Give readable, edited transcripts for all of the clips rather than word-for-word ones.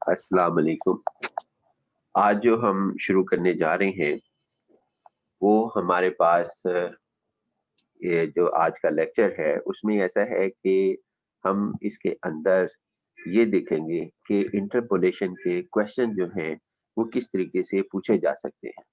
अस्सलाम वालेकुम। आज जो हम शुरू करने जा रहे हैं वो हमारे पास ये जो आज का लेक्चर है उसमें ऐसा है कि हम इसके अंदर ये देखेंगे कि इंटरपोलेशन के क्वेश्चन जो हैं वो किस तरीके से पूछे जा सकते हैं।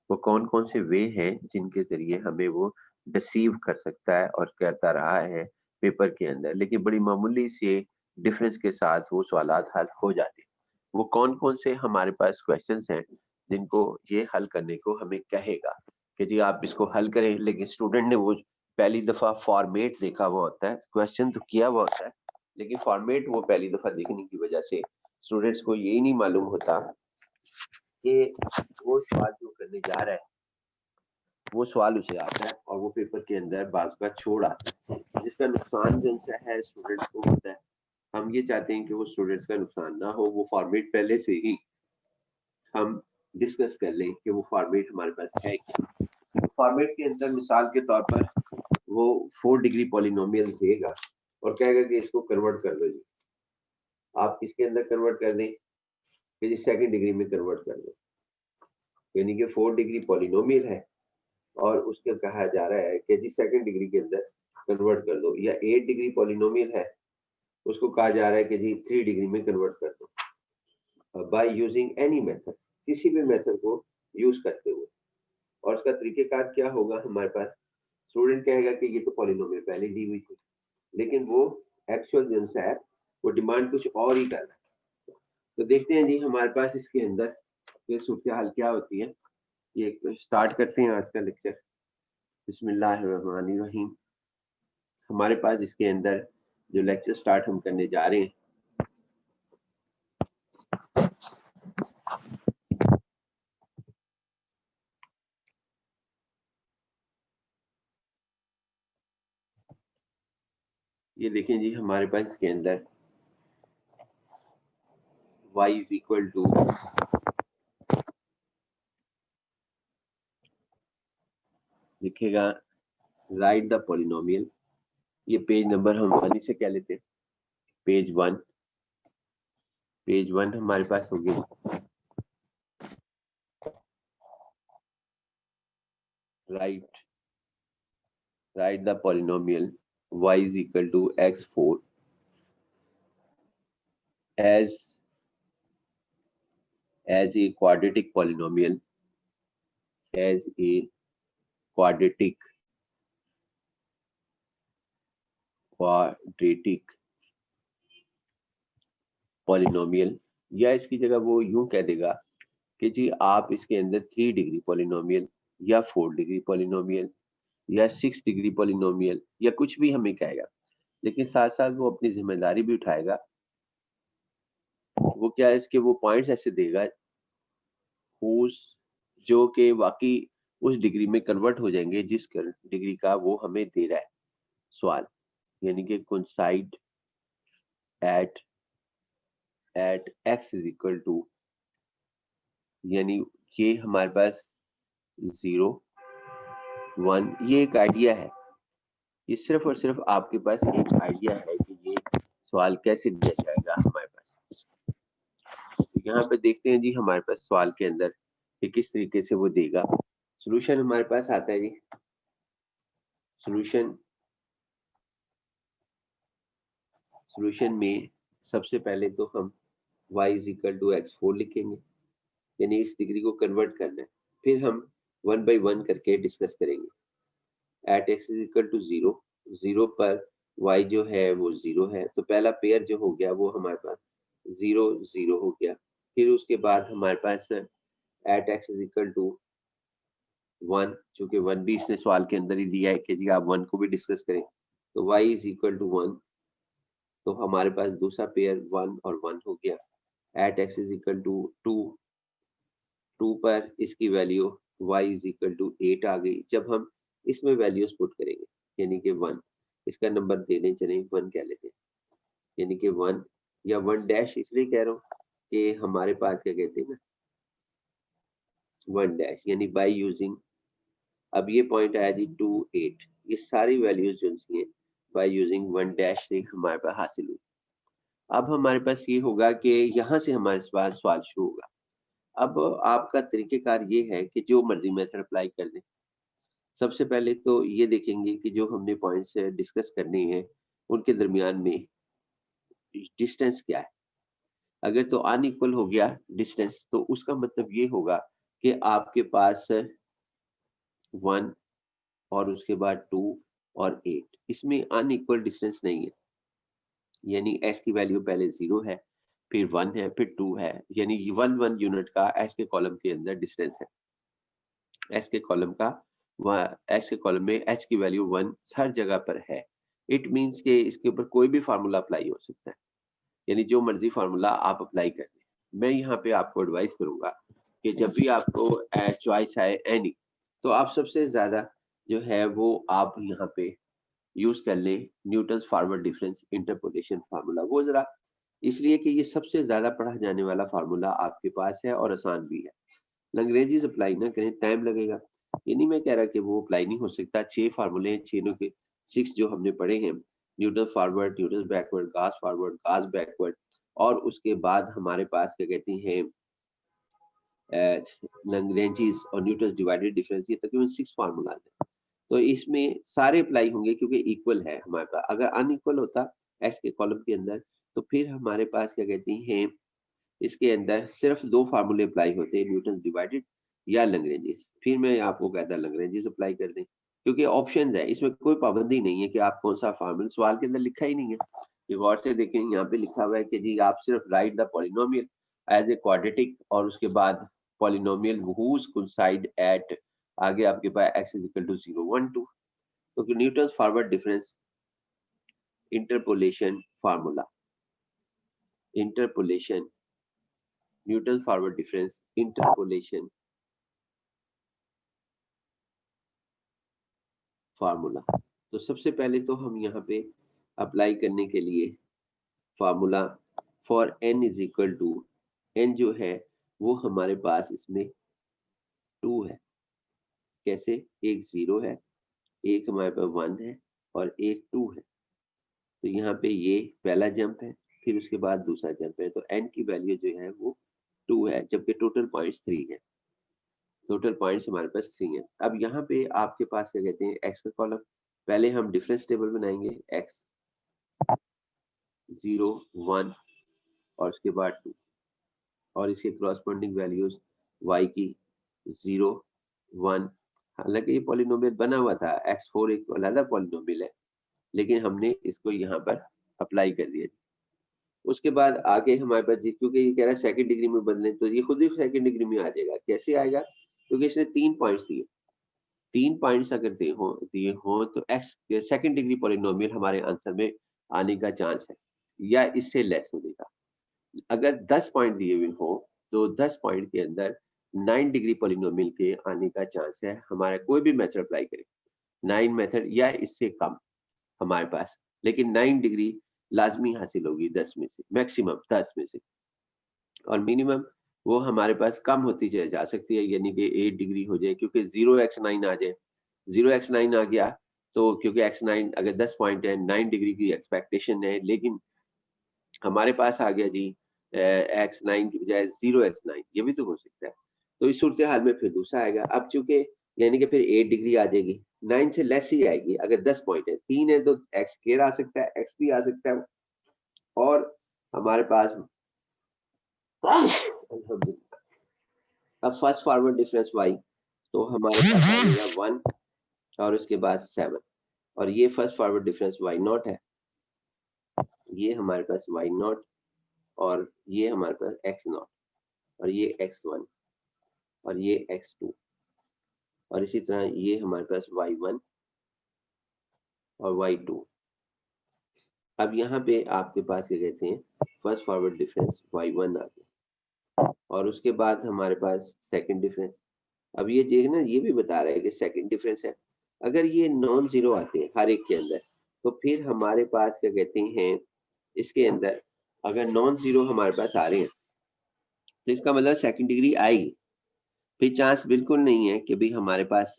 वो कौन-कौन से वे हैं जिनके ज़रिए हमें वो डिसीव कर सकता है और करता रहा है पेपर के अंदर। लेकिन बड़ी मामूली से डिफरेंस के साथ वो सवालात हल हो जाते हैं। वो कौन-कौन से हमारे पास क्वेश्चन्स हैं जिनको ये हल करने को हमें कहेगा कि जी आप इसको हल करें, लेकिन स्टूडेंट ने वो पहली दफ़ा फॉर्मेट देखा हुआ होता है, क्वेश्चन तो किया हुआ होता है, लेकिन फॉर्मेट वो पहली दफ़ा देखने की वजह से स्टूडेंट्स को यही नहीं मालूम होता कि वो सवाल जो करने जा रहा है वो सवाल उसे आता है और वो पेपर के अंदर बाज़ का छोड़ आता है, जिसका नुकसान जो सा है स्टूडेंट्स को होता है। हम ये चाहते हैं कि वो स्टूडेंट्स का नुकसान ना हो, वो फॉर्मेट पहले से ही हम डिस्कस कर लें कि वो फॉर्मेट हमारे पास है क्या। फॉर्मेट के अंदर मिसाल के तौर पर वो 4 डिग्री पॉलिनोमियल देगा और कहेगा कि इसको कन्वर्ट कर दो जी। आप किसके अंदर कन्वर्ट कर दें कि जी सेकंड डिग्री में कन्वर्ट कर दो। यानी कि 4 डिग्री पॉलिनोमियल है और उसको कहा जा रहा है कि जी सेकंड डिग्री के अंदर कन्वर्ट कर दो, या 8 डिग्री पॉलिनोमियल है, उसको कहा जा रहा है कि जी 3 डिग्री में कन्वर्ट कर दो बाय यूजिंग एनी मेथड, किसी भी मेथड को यूज करते हुए। और उसका तरीकेकार क्या होगा हमारे पास, स्टूडेंट कहेगा कि ये तो पॉलिनोमियल पहले दी हुई थी, लेकिन वो एक्चुअल जो है वो डिमांड कुछ और ही कर रहा है। तो देखते हैं जी हमारे पास इसके अंदर ये सूरत हाल क्या होती है। ये स्टार्ट करते हैं आज का लेक्चर। बिस्मिल्लाहिर्रहमानिर्रहीम। हमारे पास इसके अंदर जो लेक्चर स्टार्ट हम करने जा रहे हैं, ये देखें जी हमारे पास इसके अंदर y इज इक्वल टू लिखेगा राइट द पॉलिनोमियल। ये पेज नंबर हम वन से क्या लेते हैं, पेज वन। पेज वन हमारे पास हो गया right the polynomial y is equal to x4 as a quadratic polynomial, as a quadratic polynomial. या इसकी जगह वो यूं कह देगा कि जी आप इसके अंदर 3 डिग्री पॉलिनोमियल या 4 डिग्री पॉलिनोमियल या 6 डिग्री पॉलिनोमियल या कुछ भी हमें कहेगा, लेकिन साथ साथ वो अपनी जिम्मेदारी भी उठाएगा। वो क्या है, इसके वो पॉइंट्स ऐसे देगा whose जो कि वाकई उस डिग्री में कन्वर्ट हो जाएंगे जिस डिग्री का वो हमें दे रहा है सवाल। यानी कि coincide at x is equal to, यानी ये हमारे पास 0 1, ये एक आइडिया है। ये सिर्फ और सिर्फ आपके पास एक आइडिया है कि ये सवाल कैसे दिया जाएगा हमारे पास। तो यहाँ पे देखते हैं जी हमारे पास सवाल के अंदर कि किस तरीके से वो देगा। सॉल्यूशन हमारे पास आता है जी, सॉल्यूशन में सबसे पहले तो हम y is equal to x4 लिखेंगे, यानी इस डिग्री को कन्वर्ट करना है। फिर हम 1 बाई 1 करके डिस्कस करेंगे। At x is equal to 0, 0 पर y जो है वो 0 है, तो पहला पेयर जो हो गया वो हमारे पास 0 0 हो गया। फिर उसके बाद हमारे पास at x is equal to 1, चूंकि 1 भी इसने सवाल के अंदर ही दिया है कि जी आप 1 को भी डिस्कस करें, तो y इज इक्वल टू 1, तो हमारे पास दूसरा पेयर 1 और 1 हो गया। At x is equal to 2, 2 पर इसकी value y is equal to 8 आ गई। जब हम इसमें वैल्यूज पुट करेंगे, यानी कि 1, इसका नंबर देने चले 1 कह लेते हैं, यानी कि 1 या 1 डैश इसलिए कह रहा हूँ कि हमारे पास क्या कहते हैं ना 1 डैश, यानी बाय यूजिंग, अब ये पॉइंट आया जी 2 8, ये सारी वैल्यूज जो है बाय यूजिंग 1 डैश से हमारे पास हासिल हुई। अब हमारे पास ये होगा कि यहाँ से हमारे पास सवाल शुरू होगा। अब आपका तरीक़ेकार ये है कि जो मर्ज़ी मेथड अप्लाई कर दें। सबसे पहले तो ये देखेंगे कि जो हमने पॉइंट्स डिस्कस करने हैं, उनके दरमियान में डिस्टेंस क्या है? अगर तो अनइक्वल हो गया डिस्टेंस, तो उसका मतलब ये होगा कि आपके पास 1 और उसके बाद 2 और 8 इसमें अनइक्वल डिस्टेंस नहीं है। यानी s की वैल्यू पहले 0 है, फिर 1 है, फिर 2 है, यानी 1 यूनिट का s के कॉलम के अंदर डिस्टेंस है। s के कॉलम का s के कॉलम में h की वैल्यू 1 हर जगह पर है। इट मीन्स कि इसके ऊपर कोई भी फार्मूला अप्लाई हो सकता है, यानी जो मर्जी फार्मूला आप अप्लाई कर दें। मैं यहाँ पे आपको एडवाइस करूंगा कि जब भी आपको चॉइस आए एनी, तो आप सबसे ज्यादा जो है वो आप यहाँ पे यूज कर लें Newton forward difference interpolation formula. वो जरा इसलिए कि ये सबसे ज्यादा पढ़ा जाने वाला फार्मूला आपके पास है और आसान भी है। लैग्रेंजेस अप्लाई ना करें, टाइम लगेगा। ये नहीं मैं कह रहा कि वो अप्लाई नहीं हो सकता। 6 फार्मूले हैं, छह के 6 जो हमने पढ़े हैं, Newton forward, Newton backward, Gauss forward, Gauss backward, और उसके बाद हमारे पास क्या कहते हैं लैग्रेंजेस और न्यूटन डिवाइडेड डिफरेंस, ये तकरीबन 6 फार्मूलाज हैं। तो इसमें सारे अप्लाई होंगे क्योंकि इक्वल है हमारे पास। अगर अनइक्वल होता एस के कॉलम के अंदर, तो फिर हमारे पास क्या कहती हैं इसके अंदर सिर्फ 2 फार्मूले अप्लाई होते हैं, न्यूटन डिवाइडेड या लैग्रेंजेस। फिर मैं आपको कहता लैग्रेंजेस अप्लाई कर दें, क्योंकि ऑप्शंस है, इसमें कोई पाबंदी नहीं है कि आप कौन सा फार्मूला, सवाल के अंदर लिखा ही नहीं है। ये गौर से देखें, यहाँ पे लिखा हुआ है कि जी आप सिर्फ write the polynomial as a quadratic, और उसके बाद पॉलिनोमियल whose coincide at, आगे आपके पास x is equal to 0 1 2। तो Newton forward difference interpolation formula, interpolation Newton forward difference interpolation formula. तो सबसे पहले तो हम यहाँ पे अप्लाई करने के लिए formula for n is equal to, n जो है वो हमारे पास इसमें 2 है। कैसे? एक 0 है, एक हमारे पास 1 है और एक 2 है। तो यहाँ पे ये पहला जंप है, फिर उसके बाद दूसरा जंप है। तो n की वैल्यू जो है वो 2 है, जबकि टोटल पॉइंट्स 3 है। टोटल पॉइंट्स हमारे पास 3 है। अब यहाँ पे आपके पास क्या कहते हैं x का कॉलम, पहले हम डिफरेंस टेबल बनाएंगे, x 0 1 और उसके बाद 2, और इसके क्रॉसपोंडिंग वैल्यूज y की 0 1। हालांकि ये पॉलिनोमियल बना हुआ था, x4 एक अलग पॉलिनोमियल है, लेकिन हमने इसको यहाँ पर अप्लाई कर दिया। उसके बाद आगे हमारे पास जी, क्योंकि ये कह रहा है सेकंड डिग्री में बदलें, तो ये खुद ही सेकंड डिग्री में आ जाएगा। कैसे आएगा? क्योंकि इसने 3 पॉइंट्स दिए, 3 पॉइंट्स अगर दिए हो तो एक्स सेकंड डिग्री पॉलिनोमियल हमारे आंसर में आने का चांस है, या इससे लेस होने का। अगर 10 पॉइंट दिए हुए हो, तो 10 पॉइंट के अंदर 9 डिग्री पॉलिनोमियल के आने का चांस है। हमारा कोई भी मेथड अप्लाई करें, 9 मेथड या इससे कम हमारे पास, लेकिन 9 डिग्री लाजमी हासिल होगी 10 में से, मैक्सिमम 10 में से, और मिनिमम वो हमारे पास कम होती जा सकती है, यानी कि 8 डिग्री हो जाए, क्योंकि 0x9 आ जाए। 0x9 आ गया तो क्योंकि x9 अगर 10 पॉइंट है, 9 डिग्री की एक्सपेक्टेशन है, लेकिन हमारे पास आ गया जी x9 की बजाय 0x9, ये भी तो हो सकता है। तो इस सूरत हाल में फिर दूसरा आएगा। अब चूंकि यानी कि फिर 8 डिग्री आ जाएगी, 9 से लेस ही आएगी। अगर 10 पॉइंट है, 3 है, तो x स्क्वायर आ सकता है, x भी आ सकता है, और हमारे पास अल्हम्दुलिल्लाह। अब फर्स्ट फॉरवर्ड डिफरेंस y, तो हमारे पास आ जाएगा 1 और उसके बाद 7, और ये first forward difference y not है, ये हमारे पास y नॉट, और ये हमारे पास x नॉट, और ये x1 और ये x2, और इसी तरह ये हमारे पास y1 और y2। अब यहाँ पे आपके पास क्या कहते हैं फर्स्ट फॉरवर्ड डिफरेंस y1 आ गया, और उसके बाद हमारे पास सेकंड डिफरेंस। अब ये देखना, ये भी बता रहा है कि सेकंड डिफरेंस है। अगर ये नॉन जीरो आते हैं हर एक के अंदर, तो फिर हमारे पास क्या कहते हैं इसके अंदर अगर नॉन जीरो हमारे पास आ रहे हैं, तो इसका मतलब सेकंड डिग्री आएगी। फिर चांस बिल्कुल नहीं है कि भाई हमारे पास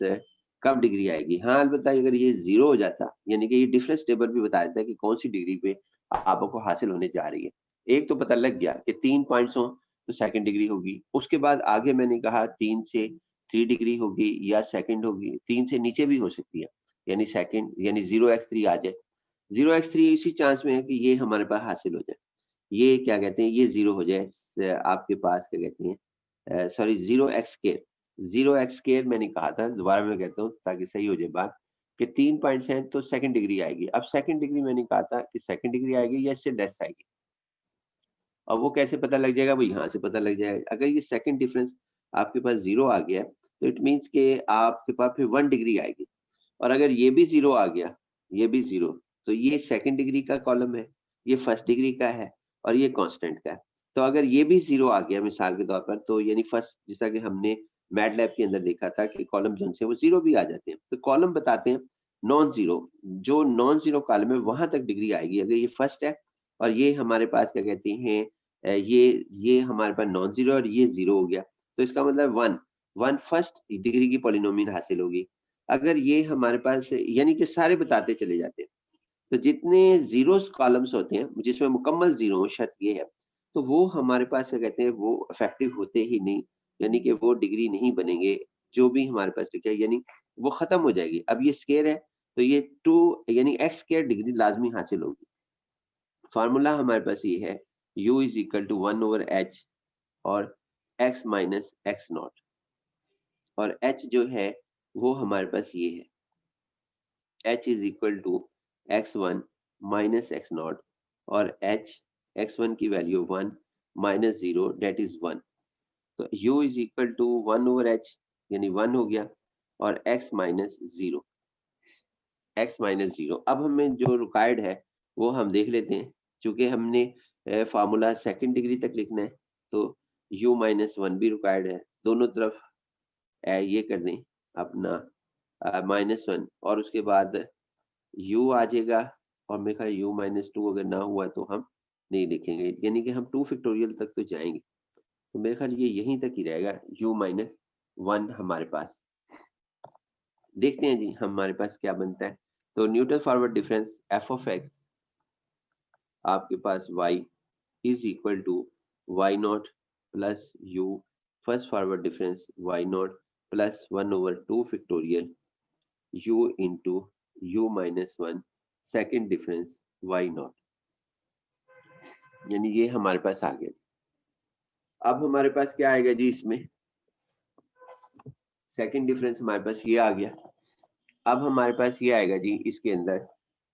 कब डिग्री आएगी। हाँ अलबत्ता अगर ये 0 हो जाता, यानी कि ये डिफरेंस टेबल भी बता देता है कि कौन सी डिग्री पे आपको हासिल होने जा रही है। एक तो पता लग गया कि 3 पॉइंट्स हों तो सेकंड डिग्री होगी। उसके बाद आगे मैंने कहा 3 से 3 डिग्री होगी या सेकंड होगी, 3 से नीचे भी हो सकती है, यानी सेकंड यानी 0x3 आ जाए। 0x3 इसी चांस में है कि ये हमारे पास हासिल हो जाए। ये क्या कहते हैं, ये 0 हो जाए आपके पास क्या कहते हैं, sorry 0x square. 0x square मैंने कहा था, दोबारा मैं कहता हूँ ताकि सही हो जाए बात, कि 3 पॉइंट्स हैं तो सेकंड डिग्री आएगी। अब सेकंड डिग्री मैंने कहा था कि सेकंड डिग्री आएगी या इससे लेस आएगी। अब वो कैसे पता लग जाएगा, वो यहाँ से पता लग जाएगा। अगर ये सेकंड डिफरेंस आपके पास 0 आ गया है, तो इट मीन्स कि आपके पास फिर 1 डिग्री आएगी। और अगर ये भी 0 आ गया, ये भी 0, तो ये सेकंड डिग्री का कॉलम है, ये फर्स्ट डिग्री का है और ये कांस्टेंट का है। तो अगर ये भी 0 आ गया मिसाल के तौर पर, तो यानी फर्स्ट, जैसा कि हमने मैटलैब के अंदर देखा था कि कॉलम जन से वो 0 भी आ जाते हैं। तो कॉलम बताते हैं नॉन ज़ीरो, जो नॉन ज़ीरो कॉलम है वहाँ तक डिग्री आएगी। अगर ये फर्स्ट है और ये हमारे पास क्या कहते हैं, ये हमारे पास नॉन ज़ीरो और ये 0 हो गया, तो इसका मतलब 1 फर्स्ट डिग्री की पॉलिनोमियल हासिल होगी। अगर ये हमारे पास, यानी कि सारे बताते चले जाते हैं, तो जितने ज़ीरोस कॉलम्स होते हैं जिसमें मुकम्मल 0 हो, शर्त ये है, तो वो हमारे पास क्या कहते हैं, वो इफेक्टिव होते ही नहीं, यानी कि वो डिग्री नहीं बनेंगे। जो भी हमारे पास लिखा है यानी वो खत्म हो जाएगी। अब ये स्क्वायर है तो ये 2 यानी एक्स स्क्वायर डिग्री लाजमी हासिल होगी। फार्मूला हमारे पास ये है, u is equal to 1/h और x माइनस एक्स नॉट, और h जो है वो हमारे पास ये है, h is equal to x1 minus x naught, और h x1 की वैल्यू 1 माइनस 0 डेट इज 1। तो u is equal to 1/h यानी 1 हो गया, और x माइनस 0, x माइनस 0। अब हमें जो रिक्वायर्ड है वो हम देख लेते हैं। चूंकि हमने फार्मूला सेकंड डिग्री तक लिखना है, तो u माइनस 1 भी रिक्वायर्ड है। दोनों तरफ ये कर दें अपना -1, और उसके बाद u आ जाएगा, और मेरे ख्याल u माइनस 2 अगर ना हुआ तो हम नहीं लिखेंगे, यानी कि हम 2 फैक्टोरियल तक तो जाएंगे। तो मेरे ख्याल ये यहीं तक ही रहेगा, u माइनस 1 हमारे पास। देखते हैं जी हमारे पास क्या बनता है। तो Newton forward difference f of x आपके पास y is equal to y naught plus u first forward difference y naught plus 1/2 factorial u into u minus 1 second difference y naught, यानी ये हमारे पास आ गया। अब हमारे पास क्या आएगा जी, इसमें सेकेंड डिफरेंस हमारे पास ये आ गया। अब हमारे पास ये आएगा जी इसके अंदर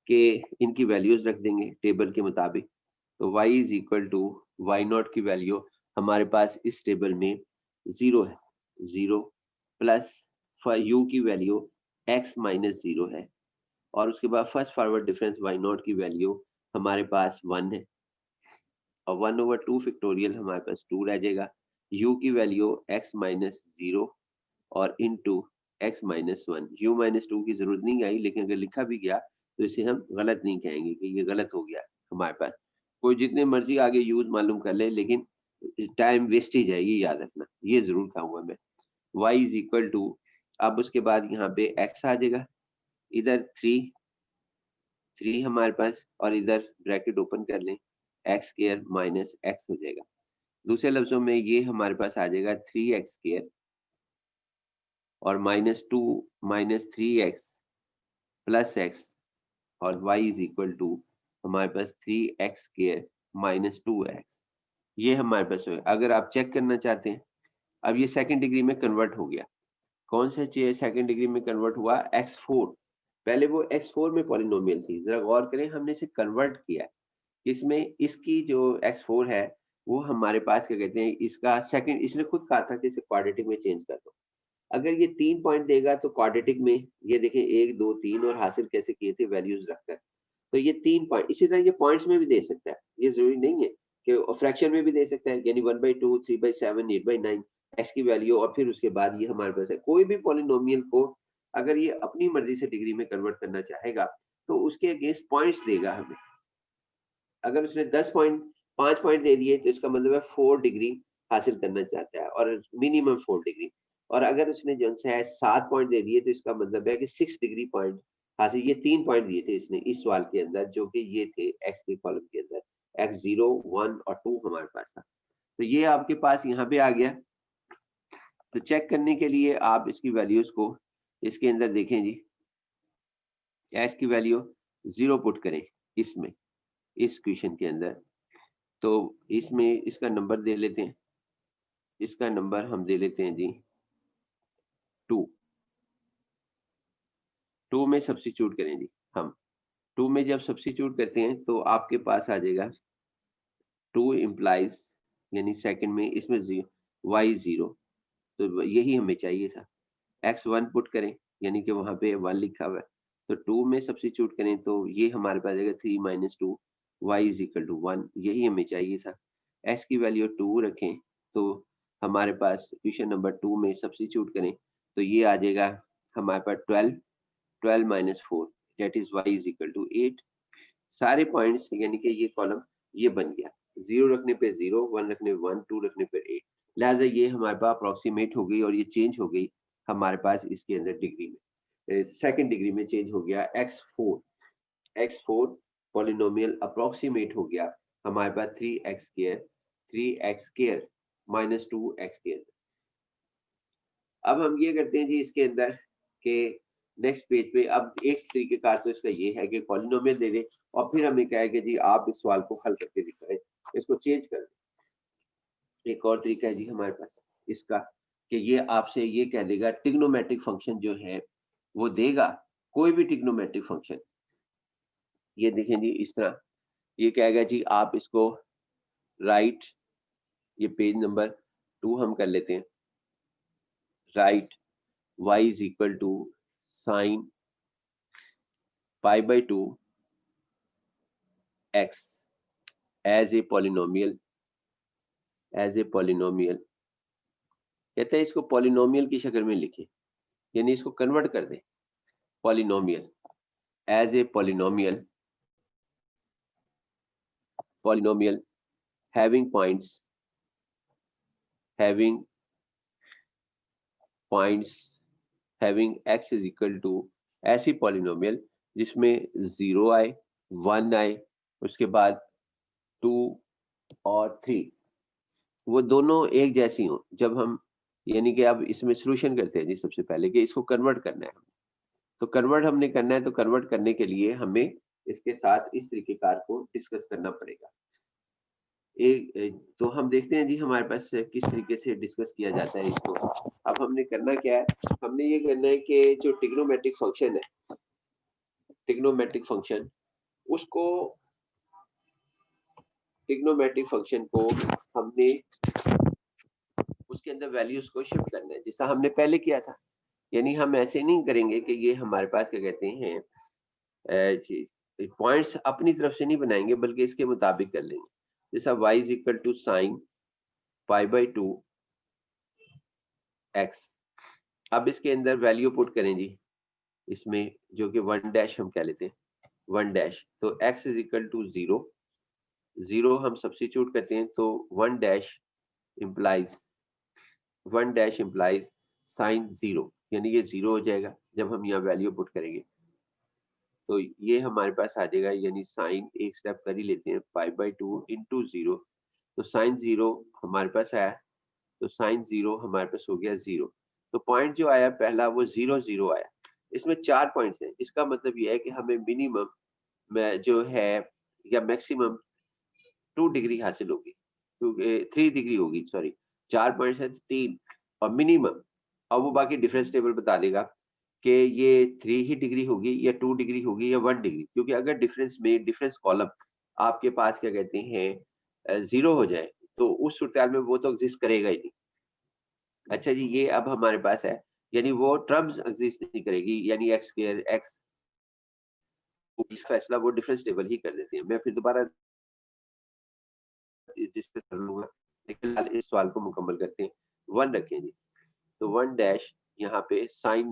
कि इनकी वैल्यूज रख देंगे टेबल के मुताबिक। तो y is equal to y naught की वैल्यू हमारे पास इस टेबल में 0 है, 0 प्लस u की वैल्यू x माइनस 0 है, और उसके बाद first forward difference y naught की वैल्यू हमारे पास 1 है, और 1/2 फैक्टोरियल हमारे पास 2 रह जाएगा। u की वैल्यू x माइनस 0 और into x minus 1। u minus 2 की जरूरत नहीं आई, लेकिन अगर लिखा भी गया तो इसे हम गलत नहीं कहेंगे कि ये गलत हो गया हमारे पास। कोई जितने मर्जी आगे यूज मालूम कर ले, लेकिन टाइम वेस्टेज है, ये याद रखना, ये जरूर कहूंगा मैं। y इज इक्वल टू, अब उसके बाद यहाँ पे x आ जाएगा, इधर 3 हमारे पास, और इधर ब्रैकेट ओपन कर लें, एक्स स्क्वायर माइनस एक्स हो जाएगा। दूसरे लफ्जों में ये हमारे पास आ जाएगा 3x स्क्वायर और -2 माइनस 3x प्लस x, और y इज इक्वल टू हमारे पास 3x स्क्वायर माइनस 2x। ये हमारे पास है। अगर आप चेक करना चाहते हैं, अब ये सेकंड डिग्री में कन्वर्ट हो गया। कौन सा चीज सेकंड डिग्री में कन्वर्ट हुआ, x4। पहले वो x4 में पॉलिनोमियल थी, जरा गौर करें, हमने इसे कन्वर्ट किया। इसमें इसकी जो x4 है वो हमारे पास क्या कहते हैं, इसका सेकंड, इसने खुद कहा था कि इसे क्वाड्रेटिक में चेंज कर दो। अगर ये 3 पॉइंट देगा तो क्वाड्रेटिक में, ये देखें 1 2 3, और हासिल कैसे किए थे, वैल्यूज रखकर। तो ये 3 पॉइंट, इसी तरह ये पॉइंट्स में भी दे सकता है, ये जरूरी नहीं है कि फ्रैक्शन में भी दे सकता है, यानी 1/2 3/7 8/9 एक्स की वैल्यू, और फिर उसके बाद ये हमारे पास है कोई भी पॉलिनोमियल को। अगर ये अपनी मर्जी से डिग्री में कन्वर्ट करना चाहेगा तो उसके अगेंस्ट पॉइंट्स देगा हमें। अगर उसने 10 पॉइंट 5 पॉइंट दे दिए तो इसका मतलब है 4 डिग्री हासिल करना चाहता है, और मिनिमम 4 डिग्री। और अगर उसने जो है 7 पॉइंट दे दिए तो इसका मतलब है कि 6 डिग्री पॉइंट हासिल। ये 3 पॉइंट दिए थे इसने इस सवाल के अंदर, जो कि ये थे एक्स के कॉलम के अंदर, x0, 1 और 2 हमारे पास था। तो ये आपके पास यहाँ पे आ गया। तो चेक करने के लिए आप इसकी वैल्यूज को इसके अंदर देखें जी। एक्स की वैल्यू 0 पुट करें इसमें, इस क्वेश्चन के अंदर। तो इसमें इसका नंबर दे लेते हैं, इसका नंबर हम दे लेते हैं जी 2। 2 में सब्स्टिट्यूट करें जी हम। 2 में जब सब्स्टिट्यूट करते हैं तो आपके पास आ जाएगा 2 इम्प्लाइज, यानी सेकंड में इसमें y0, तो यही हमें चाहिए था। x1 पुट करें, यानी कि वहां पे 1 लिखा हुआ है, तो 2 में सब्स्टिट्यूट करें तो ये हमारे पास आएगा 3 minus 2, y is equal to 1, यही हमें चाहिए था। x की वैल्यू 2 रखें, तो हमारे पास क्वेश्चन नंबर 2 में सब्स्टिट्यूट करें तो ये आ जाएगा हमारे पास 12 minus 4, that is y is equal to 8। सारे पॉइंट्स यानी कि ये कॉलम ये बन गया, 0 रखने पे 0, 1 रखने पे 1, 2 रखने पे 8। लिहाजा ये हमारे पास अप्रोक्सीमेट हो गई और ये चेंज हो गई हमारे पास इसके अंदर डिग्री में, सेकंड डिग्री में चेंज हो गया x4 पॉलिनोमियल अप्रोक्सीमेट हो गया हमारे पास 3x माइनस 2x। अब हम ये करते हैं जी इसके अंदर के नेक्स्ट पेज पे। अब एक तरीके का तो इसका ये है कि पॉलिनोमियल दे दे और फिर हमें कहा है कि जी आप इस सवाल को हल करके दिखाएं, इसको चेंज कर दें। एक और तरीका है जी हमारे पास इसका कि ये आपसे ये कह देगा ट्रिग्नोमेट्रिक फंक्शन जो है वो देगा, कोई भी ट्रिग्नोमेट्रिक फंक्शन। ये देखें जी इस तरह, ये कहेगा जी आप इसको राइट, ये पेज नंबर 2 हम कर लेते हैं, write y is equal to sine pi by 2 x as a polynomial, कहते हैं इसको पॉलिनोमियल की शक्ल में लिखें, यानी इसको कन्वर्ट कर दें polynomial, as a polynomial having points having x is equal to, ऐसी पॉलिनोमियल जिसमें 0 आए, 1 आए, उसके बाद 2 और 3 वो दोनों एक जैसी हो। जब हम यानी कि अब इसमें सॉल्यूशन करते हैं जी, सबसे पहले कि इसको कन्वर्ट करना है, तो कन्वर्ट हमने करना है, तो कन्वर्ट करने के लिए हमें इसके साथ इस तरीकेकार को डिस्कस करना पड़ेगा। तो हम देखते हैं जी हमारे पास किस तरीके से डिस्कस किया जाता है इसको। अब हमने करना क्या है, हमने ये करना है कि जो ट्रिग्नोमेट्रिक फंक्शन है, ट्रिग्नोमेट्रिक फंक्शन उसको ट्रिग्नोमेट्रिक फंक्शन को हमने उसके अंदर वैल्यूज को शिफ्ट करना है, जैसा हमने पहले किया था। यानी हम ऐसे नहीं करेंगे कि ये हमारे पास क्या कहते हैं पॉइंट्स अपनी तरफ से नहीं बनाएंगे, बल्कि इसके मुताबिक कर लेंगे। जैसा y is equal to sine pi by 2 x, अब इसके अंदर वैल्यू पुट करें जी इसमें, जो कि 1 डैश हम कह लेते हैं, 1 डैश, तो x इज इक्वल टू 0 हम सब्स्टिट्यूट करते हैं तो 1 डैश इम्प्लाइज साइन 0, यानी ये 0 हो जाएगा जब हम यहाँ वैल्यू पुट करेंगे। तो ये हमारे पास आ जाएगा, यानी साइन एक स्टेप कर ही लेते हैं, पाई बाई 2 इंटू 0, तो साइन 0 हमारे पास आया, तो साइन 0 हमारे पास हो गया 0। तो पॉइंट जो आया पहला वो 0 आया। इसमें 4 पॉइंट्स हैं, इसका मतलब ये है कि हमें मिनिमम में जो है या मैक्सिमम 2 डिग्री हासिल होगी, क्योंकि 3 डिग्री होगी, सॉरी 4 पॉइंट्स है 3 और मिनिमम। अब वो बाकी डिफरेंस टेबल बता देगा कि ये 3 ही डिग्री होगी या 2 डिग्री होगी या 1 डिग्री, क्योंकि अगर डिफरेंस कॉलम आपके पास क्या कहते हैं 0 हो जाए तो उस सूरत में वो तो एग्जिस्ट करेगा ही नहीं। अच्छा जी, ये अब हमारे पास है, यानी वो टर्म्स एग्जिस्ट नहीं करेगी, यानी एक्स स्क्वायर एक्स, इस फैसला वो डिफरेंस टेबल ही कर देते हैं। मैं फिर दोबारा डिस्कस कर लूंगा, लेकिन इस सवाल को मुकम्मल करते हैं। 1 रखें जी, तो 1 डैश यहाँ पे साइन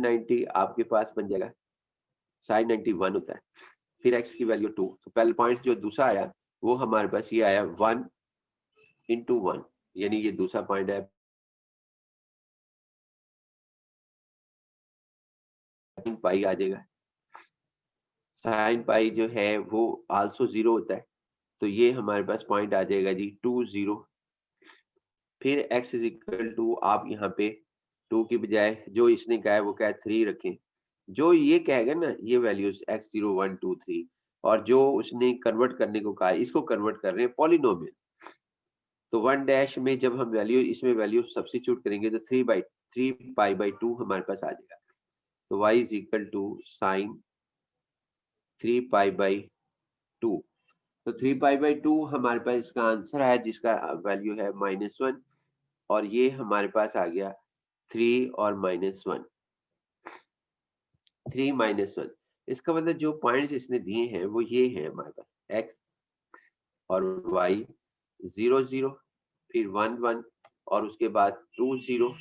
90 आपके पास बन जाएगा, साइन 90 1 होता है, फिर x की वैल्यू 2, तो पहले पॉइंट जो दूसरा आया वो हमारे पास ये आया 1 इंटू 1, यानी ये दूसरा पॉइंट है पाई आ जाएगा। साइन पाई जो है वो आल्सो 0 होता है, तो ये हमारे पास पॉइंट आ जाएगा जी 2 0। फिर x इज इक्वल टू, आप यहाँ पे 2 की बजाय जो इसने कहा है वो क्या है 3 रखें। जो ये कहेगा ना ये वैल्यूज x0 1 2 3, और जो उसने कन्वर्ट करने को कहा है इसको कन्वर्ट कर रहे हैं पॉलिनोमियल। तो 1 डैश में जब हम वैल्यू इसमें वैल्यू सब्स्टिट्यूट करेंगे तो 3 पाई बाई 2 हमारे पास आ जाएगा। तो y is equal to sine 3 pi by 2। तो 3 पाई बाई 2 हमारे पास इसका आंसर है, जिसका वैल्यू है -1, और ये हमारे पास आ गया 3 और -1, 3 -1। इसका मतलब जो पॉइंट्स इसने दिए हैं वो ये हैं हमारे पास x और y 0 0, फिर 1 1, और उसके बाद 2 0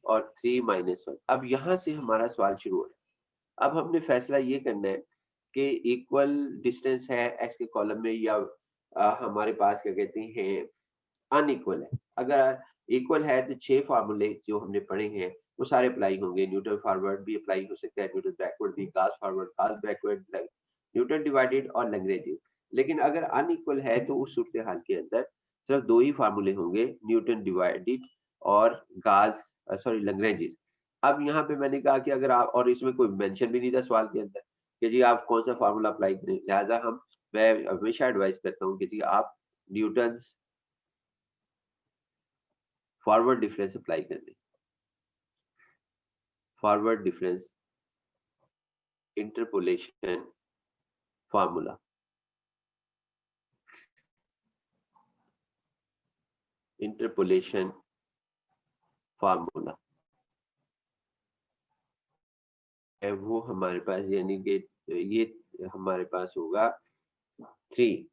और 3 -1। अब यहाँ से हमारा सवाल शुरू हो रहा है। अब हमने फैसला ये करना है कि इक्वल डिस्टेंस है x के कॉलम में या हमारे पास क्या कहते हैं अनइक्वल है। अगर इक्वल है तो 6 फार्मूले जो हमने पढ़े हैं वो सारे अप्लाई होंगे। न्यूटन फॉरवर्ड भी अप्लाई हो सकता है, न्यूटन बैकवर्ड भी, Gauss forward, Gauss backward, Newton divided और लैग्रेंज। लेकिन अगर अनइक्वल है तो उस सूरत हाल के अंदर सिर्फ 2 ही फार्मूले होंगे, न्यूटन डिवाइडेड और लैग्रेंज। अब यहाँ पे मैंने कहा कि अगर आप, और इसमें कोई मेंशन भी नहीं था सवाल के अंदर कि जी आप कौन सा फार्मूला अप्लाई करें, लिहाजा मैं हमेशा एडवाइस करता हूँ कि जी आप न्यूटन फॉरवर्ड डिफरेंस अप्लाई कर दें। Forward difference interpolation formula, interpolation formula है वो हमारे पास, यानी कि ये हमारे पास होगा 3,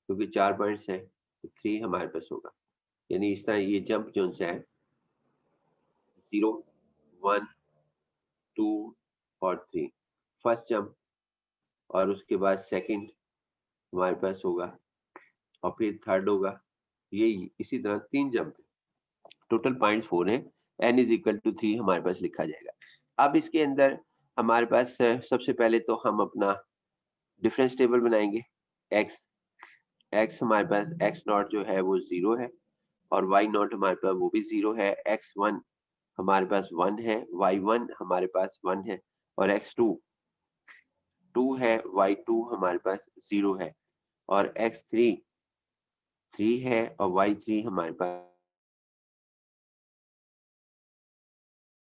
क्योंकि 4 पॉइंट्स है तो 3 हमारे पास होगा। यानी इस तरह ये जंप जोन से है 0 1 2 और 3, फर्स्ट जंप, और उसके बाद सेकंड हमारे पास होगा, और फिर थर्ड होगा। ये इसी तरह 3 जंप, टोटल पॉइंट्स 4 है। n इज इक्वल टू 3 हमारे पास लिखा जाएगा। अब इसके अंदर हमारे पास सबसे पहले तो हम अपना डिफरेंस टेबल बनाएंगे। x हमारे पास x नॉट जो है वो 0 है, और y नॉट हमारे पास वो भी 0 है। x1 हमारे पास 1 है, y1 हमारे पास 1 है, और x2 2 है, y2 हमारे पास 0 है, और x3 3 है, और y3 हमारे पास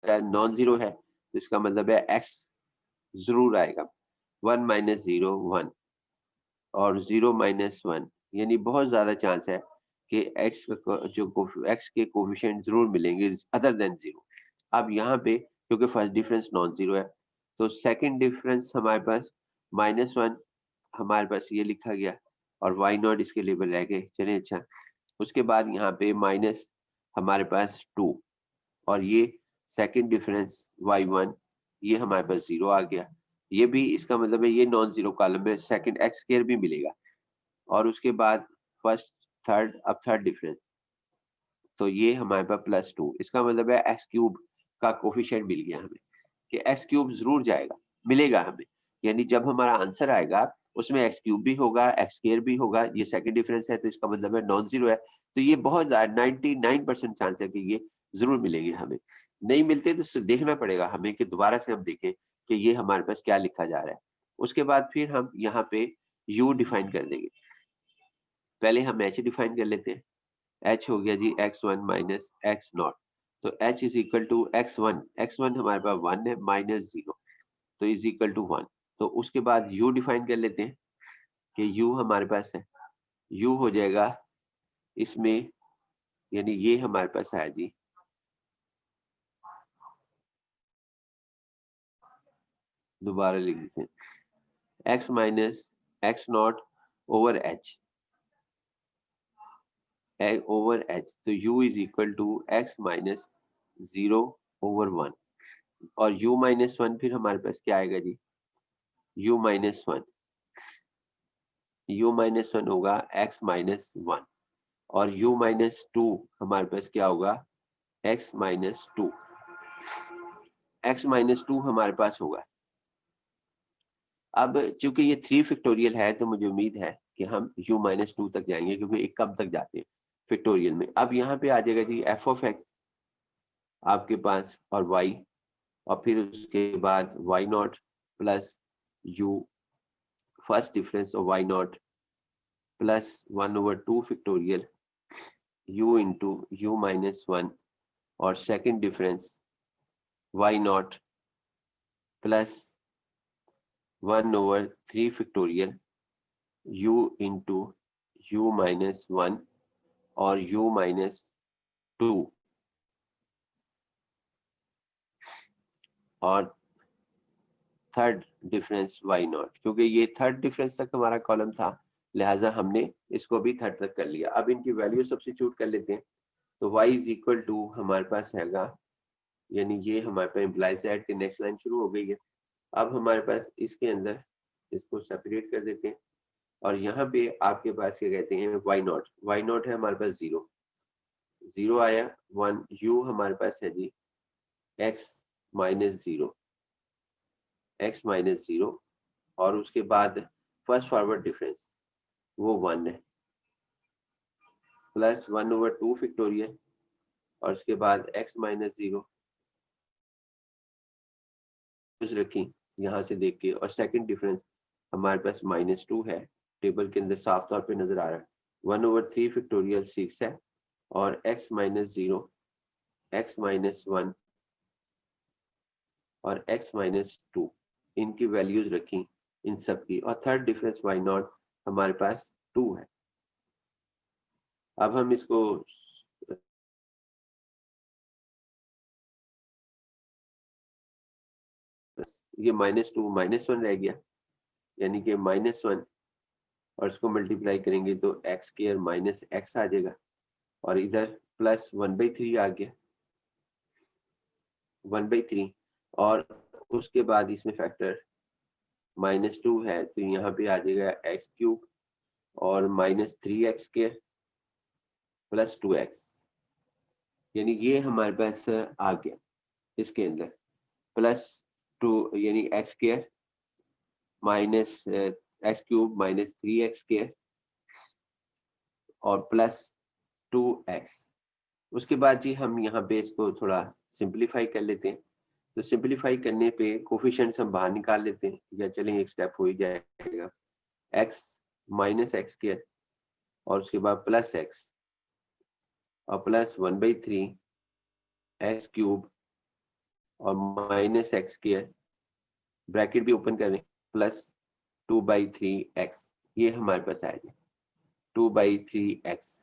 नॉन जीरो है। तो इसका मतलब है x जरूर आएगा। 1 - 0 1, और 0 - 1, यानी बहुत ज्यादा चांस है कि x x के कोफिशिएंट जरूर मिलेंगे अदर देन 0। अब यहाँ पे क्योंकि फर्स्ट डिफरेंस नॉन जीरो है, तो सेकंड डिफरेंस हमारे पास -1 हमारे पास ये लिखा गया, और y नॉट इसके लेवल रह गए। चलिए अच्छा, उसके बाद यहाँ पे माइनस हमारे पास 2, और ये सेकंड डिफरेंस y1 ये हमारे पास 0 आ गया। ये भी इसका मतलब है ये नॉन जीरो कॉलम में सेकंड x स्क्वायर भी मिलेगा, और उसके बाद फर्स्ट थर्ड, अब थर्ड डिफरेंस, तो ये हमारे पास +2। इसका मतलब है x क्यूब का कोफिशिएंट मिल गया हमें, कि x क्यूब जरूर जाएगा, मिलेगा हमें। यानी जब हमारा आंसर आएगा उसमें x क्यूब भी होगा, x स्क्वायर भी होगा। ये सेकंड डिफरेंस है तो इसका मतलब है नॉन जीरो है। तो ये बहुत 99% चांस है कि ये जरूर मिलेंगे हमें। नहीं मिलते तो देखना पड़ेगा हमें कि दोबारा से हम देखें कि ये हमारे पास क्या लिखा जा रहा है। उसके बाद फिर हम यहाँ पे u डिफाइन कर देंगे। पहले हम h डिफाइन कर लेते हैं। h हो गया जी x1 माइनस x नॉट, तो h is equal to x1 हमारे पास 1 है, -0, तो इज इक्वल टू 1। तो उसके बाद u डिफाइन कर लेते हैं कि u हमारे पास है, u हो जाएगा इसमें, यानी ये हमारे पास है जी दोबारा लिख देते हैं x minus x naught over h, over h, तो u is equal to x minus 0 over 1, और u माइनस 1 फिर हमारे पास क्या आएगा जी u माइनस 1, u माइनस 1 होगा x माइनस 1, और u माइनस 2 हमारे पास क्या होगा x माइनस 2। x माइनस 2 हमारे पास होगा। अब चूंकि ये 3 फैक्टोरियल है तो मुझे उम्मीद है कि हम u माइनस 2 तक जाएंगे, क्योंकि एक कब तक जाते हैं फैक्टोरियल में। अब यहाँ पे आ जाएगा जी f ऑफ x आपके पास और y, और फिर उसके बाद y naught plus u, first difference of y naught plus 1/2 factorial u into u minus 1, और second difference y naught plus 1/3 factorial u into u minus 1 और u माइनस 2, और third difference y not. क्योंकि ये third difference तक हमारा column था, लिहाजा हमने इसको भी थर्ड तक कर लिया। अब इनकी वैल्यू सब्स्टिट्यूट कर लेते हैं। तो y इज इक्वल टू हमारे पास हैगा, यानी ये हमारे पास इम्प्लाइज दैट कि नेक्स्ट लाइन शुरू हो गई है। अब हमारे पास इसके अंदर इसको सेपरेट कर देते हैं, और यहाँ पे आपके पास क्या कहते हैं y नॉट है हमारे पास 0 आया, 1 u हमारे पास है जी x माइनस 0, और उसके बाद फर्स्ट फॉरवर्ड डिफरेंस वो 1 है, प्लस 1/2 फैक्टोरियल, और उसके बाद x माइनस 0 रखी यहाँ से देख के, और सेकंड डिफरेंस हमारे पास -2 है, टेबल के अंदर साफ तौर पे नजर आ रहा है। 1/3 फैक्टोरियल 6 है, और x माइनस 0, x माइनस 1 और x माइनस 2, इनकी वैल्यूज रखी इन सब की, और थर्ड डिफरेंस y नॉट हमारे पास 2 है। अब हम इसको ये -2 -1 रह गया, यानी कि -1, और इसको मल्टीप्लाई करेंगे तो x स्क्वायर माइनस x आ जाएगा, और इधर प्लस 1/3 आ गया, 1/3, और उसके बाद इसमें फैक्टर -2 है, तो यहाँ पे आ जाएगा x³ और -3x स्क्वायर प्लस 2x, यानी ये हमारे पास आ गया इसके अंदर प्लस 2, यानी x square minus x³ minus 3x square और प्लस 2x। उसके बाद जी हम यहाँ पे इसको थोड़ा सिंपलीफाई कर लेते हैं। तो सिंपलीफाई करने पे कोफिशिएंट्स हम बाहर निकाल लेते हैं, या चलें एक स्टेप हो ही जाएगा, x माइनस एक्स स्क्वायर और उसके बाद प्लस x और प्लस 1/3 x³ और माइनस एक्स स्क्वायर, ब्रैकेट भी ओपन करें, प्लस 2/3x, ये हमारे पास आएगा 2/3x।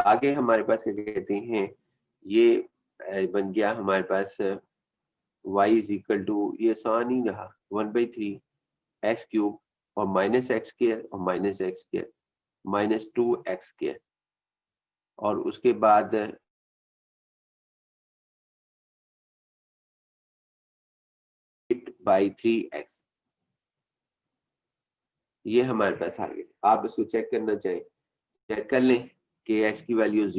आगे हमारे पास क्या कहते हैं, ये बन गया हमारे पास y इज इक्वल टू, ये आसान ही रहा, 1/3 x³ और माइनस एक्स स्क्वायर और minus x square minus 2x square, और उसके बाद बाई 3x, ये हमारे पास आ गया। आप इसको चेक करना चाहें, चेक कर लें कि x की वैल्यू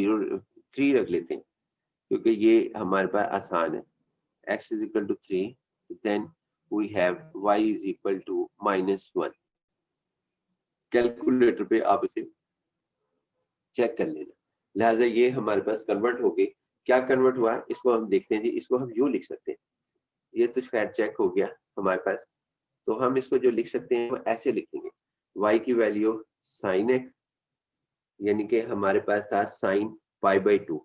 3 रख लेते हैं, क्योंकि ये हमारे पास आसान है। x is equal to 3, then we have y is equal to -1। Calculator पे आप इसे चेक कर लेना। लिहाजा ये हमारे पास कन्वर्ट हो गई। क्या कन्वर्ट हुआ इसको हम देखते हैं जी, इसको हम यूं लिख सकते हैं, ये तो खैर चेक हो गया हमारे पास। तो हम इसको जो लिख सकते हैं वो ऐसे लिखेंगे, y की वैल्यू sin x, यानी कि हमारे पास था sin π/2,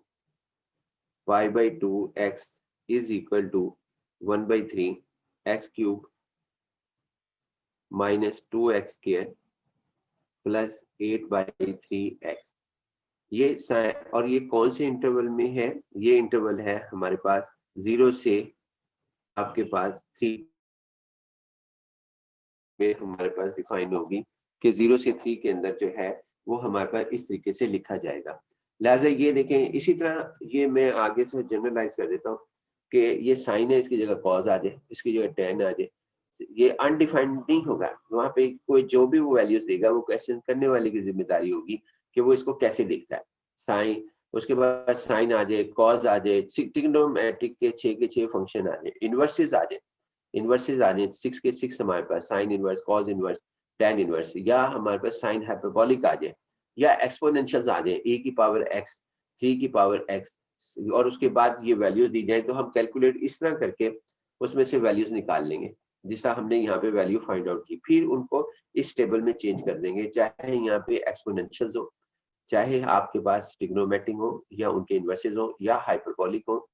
π/2x is equal to 1/3 x³ minus 2x square plus 8/3x। ये और ये कौन से इंटरवल में है, ये इंटरवल है हमारे पास 0 से आपके पास 3 में हमारे पास डिफाइन होगी कि 0 से 3 के अंदर जो है वो हमारे पास इस तरीके से लिखा जाएगा। लिहाजा ये देखें, इसी तरह ये मैं आगे से जनरलाइज कर देता हूँ कि ये साइन है, इसकी जगह कॉज आ जाए, इसकी जगह टेन आ जाए, ये अनडिफाइंड नहीं होगा। वहां पे कोई जो भी वो वैल्यूज देगा वो क्वेश्चन करने वाले की जिम्मेदारी होगी कि वो इसको कैसे देखता है। साइन उसके बाद साइन आ जाए, कॉज आ जाए, ट्रिग्नोमेट्रिक के 6 फंक्शन आ जाए, इनवर्सेस आ जाए, 6 के 6 हमारे पास sine inverse, cos inverse, tan inverse, या हमारे पास साइन हाइपरबोलिक आ जाए, या एक्सपोनेंशियल्स आ जाए, e की पावर x, 3 की पावर x, और उसके बाद ये वैल्यूज दी जाए, तो हम कैलकुलेट इस तरह करके उसमें से वैल्यूज निकाल लेंगे जिसका हमने यहाँ पे वैल्यू फाइंड आउट की, फिर उनको इस टेबल में चेंज कर देंगे, चाहे यहाँ पे एक्सपोनेंशियल्स हो, चाहे आपके पास ट्रिग्नोमेट्रिक हो, या उनके इनवर्सेस हो, या हाइपरबोलिक हो,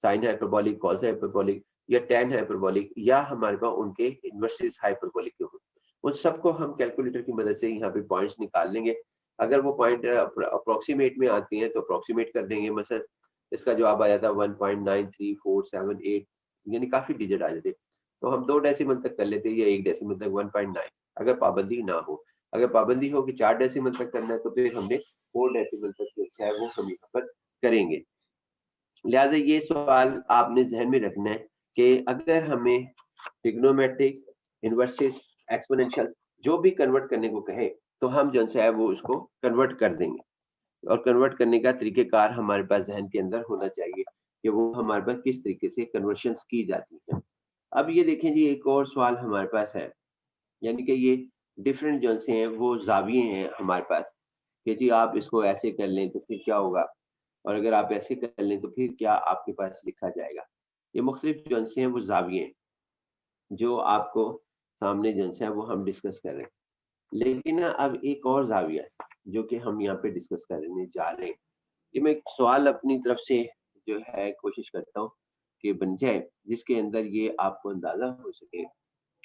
साइन हाइपरबोलिक, कॉस हाइपरबोलिक, या tan हाइपरबोलिक, या हमारे पास उनके इनवर्सेस हाइपरबोलिक के हो, उन सबको हम कैलकुलेटर की मदद से यहाँ पे पॉइंट्स निकाल लेंगे। अगर वो पॉइंट अप्रोक्सीमेट में आती हैं तो अप्रोक्सीमेट कर देंगे, मतलब इसका जवाब आया था 1.93478, यानी काफी डिजिट आ जाते, तो हम 2 डेसिमल तक कर लेते या 1 डेसिमल तक 1.9, अगर पाबंदी ना हो। अगर पाबंदी हो कि 4 डेसिमल तक करना है तो फिर हमने 4 डेसिमल तक जो है वो हम यहाँ पर करेंगे। लिहाजा ये सवाल आपने ज़हन में रखना है कि अगर हमें ट्रिग्नोमेट्रिक, इनवर्सेस, एक्सपोनेंशियल जो भी कन्वर्ट करने को कहे, तो हम जो है वो उसको कन्वर्ट कर देंगे, और कन्वर्ट करने का तरीकेकार हमारे पास ज़हन के अंदर होना चाहिए कि वो हमारे पास किस तरीके से कन्वर्शंस की जाती हैं। अब ये देखें जी, एक और सवाल हमारे पास है, यानी कि ये डिफरेंट जो से हैं वो ज़ाविये हैं हमारे पास, कि जी आप इसको ऐसे कर लें तो फिर क्या होगा, और अगर आप ऐसे कर लें तो फिर क्या आपके पास लिखा जाएगा। ये मुख्तलिफ जो हैं वो ज़ाविये हैं, जो आपको सामने जो है वो हम डिस्कस कर रहे हैं। लेकिन ना अब एक और ज़ाविया है जो कि हम यहाँ पे डिस्कस करने जा रहे हैं। ये मैं एक सवाल अपनी तरफ से जो है कोशिश करता हूँ कि बन जाए, जिसके अंदर ये आपको अंदाजा हो सके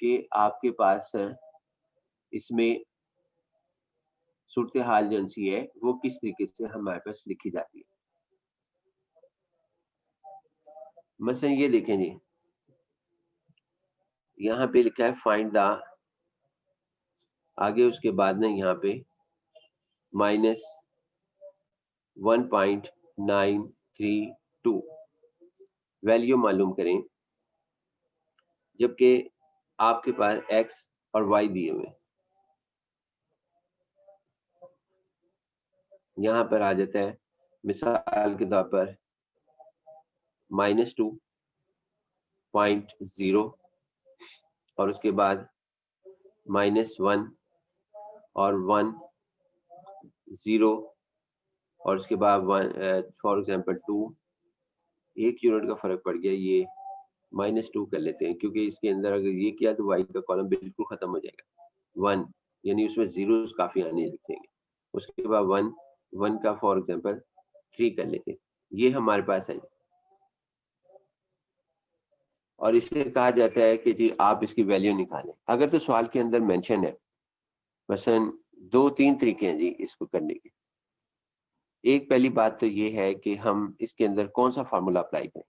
कि आपके पास इसमें सूरत हाल जो सी है वो किस तरीके से हमारे पास लिखी जाती है। मसलन ये देखें जी, यहाँ पे लिखा है फाइंड द, आगे उसके बाद ना यहाँ पे माइनस 1.932 वैल्यू मालूम करें, जबकि आपके पास x और y दिए हुए हैं। यहाँ पर आ जाता है मिसाल के तौर पर -2.0, और उसके बाद -1 और 1 0, और उसके बाद फॉर एग्जांपल 2, 1 यूनिट का फर्क पड़ गया, ये -2 कर लेते हैं, क्योंकि इसके अंदर अगर ये किया तो y का कॉलम बिल्कुल खत्म हो जाएगा। 1 यानी उसमें जीरोस काफी आने लगेंगे। उसके बाद 1 1 का फॉर एग्जांपल 3 कर लेते हैं, ये हमारे पास है। और इसे कहा जाता है कि जी आप इसकी वैल्यू निकालें। अगर तो सवाल के अंदर मेंशन है, मसलन 2-3 तरीके हैं जी इसको करने के। एक पहली बात तो ये है कि हम इसके अंदर कौन सा फार्मूला अप्लाई करें।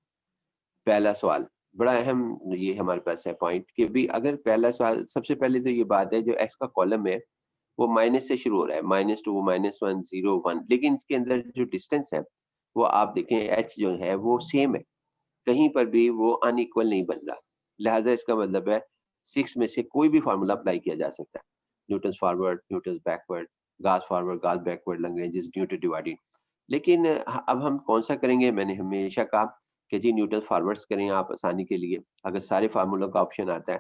पहला सवाल बड़ा अहम ये हमारे पास है पॉइंट, कि भी अगर पहला सवाल, सबसे पहले तो ये बात है जो एक्स का कॉलम है वो माइनस से शुरू हो रहा है, -2 -1 0 1, लेकिन इसके अंदर जो डिस्टेंस है वो आप देखें एच जो है वो सेम है, कहीं पर भी वो अनइक्वल नहीं बन रहा। लिहाजा इसका मतलब है 6 में से कोई भी फार्मूला अप्लाई किया जा सकता है, न्यूटन फॉरवर्ड, न्यूटन बैकवर्ड, गास फॉरवर्ड, गास बैकवर्ड, लैग्रेंज न्यूटन डिवाइडेड। लेकिन अब हम कौन सा करेंगे, मैंने हमेशा कहा कि जी न्यूटन फॉरवर्ड्स करें आप आसानी के लिए, अगर सारे फार्मूलों का ऑप्शन आता है।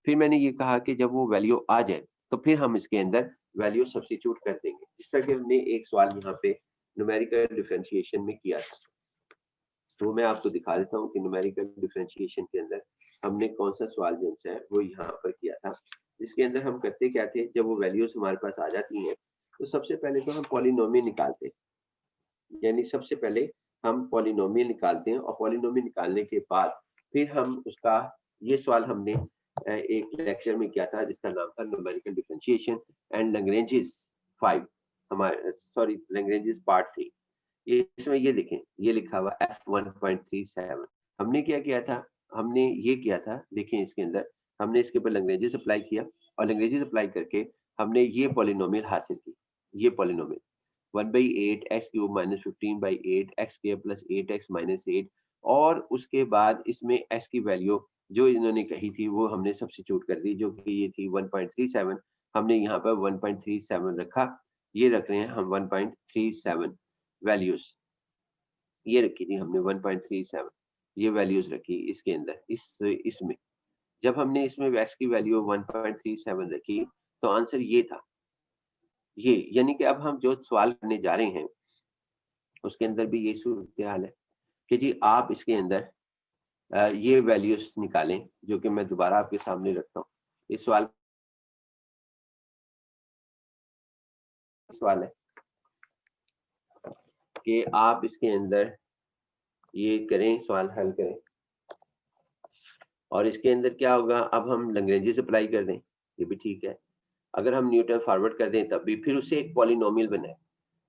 फिर मैंने ये कहा कि जब वो वैल्यू आ जाए तो फिर हम इसके अंदर वैल्यू सब्स्टिट्यूट कर देंगे, जिस तरह कि हमने एक सवाल यहाँ पे न्यूमेरिकल डिफरेंशिएशन में किया था। तो मैं आपको दिखा देता हूँ कि न्यूमेरिकल डिफरेंशिएशन के अंदर हमने कौन सा सवाल जो है वो यहाँ पर किया था, जिसके अंदर हम करते क्या थे, जब वो वैल्यूज हमारे पास आ जाती हैं तो सबसे पहले तो हम पॉलिनोमियल निकालते हैं, यानी सबसे पहले हम पॉलिनोमियल निकालते हैं, और पॉलिनोमियल निकालने के बाद फिर हम उसका, ये सवाल हमने एक लेक्चर में किया था जिसका नाम था न्यूमेरिकल डिफरेंशिएशन एंड लैग्रेंजेस 5, हमारे सॉरी लैग्रेंजेस पार्ट 3। ये इसमें ये देखें, ये लिखा हुआ F1.37। हमने क्या किया था, हमने ये किया था, देखें इसके अंदर हमने इसके ऊपर लैग्रेंजेस अप्लाई किया, और लैग्रेंजेस अप्लाई करके हमने ये पॉलिनोमियल हासिल की। ये polynomial 1/8 x cube minus 15/8 x square plus 8x minus 8, और उसके बाद इसमें x की वैल्यू जो इन्होंने कही थी वो हमने सब्स्टिट्यूट कर दी, जो कि ये थी 1.37, हमने यहाँ पर 1.37 रखा, ये रख रहे हैं हम 1.37 वैल्यूज। ये रखी थी हमने 1.37, ये वैल्यूज रखी इसके अंदर, इसमें जब हमने इसमें वैक्स की वैल्यू 1.37 रखी तो आंसर ये था। ये यानी कि अब हम जो सवाल करने जा रहे हैं उसके अंदर भी ये सूरत हाल है कि जी आप इसके अंदर ये वैल्यूज निकालें, जो कि मैं दोबारा आपके सामने रखता हूँ। इस सवाल है कि आप इसके अंदर ये करें, सवाल हल करें, और इसके अंदर क्या होगा, अब हम लैग्रेंजेस अप्लाई कर दें, ये भी ठीक है। अगर हम न्यूटन फॉरवर्ड कर दें तब भी, फिर उससे एक पॉलिनोमियल बनाए,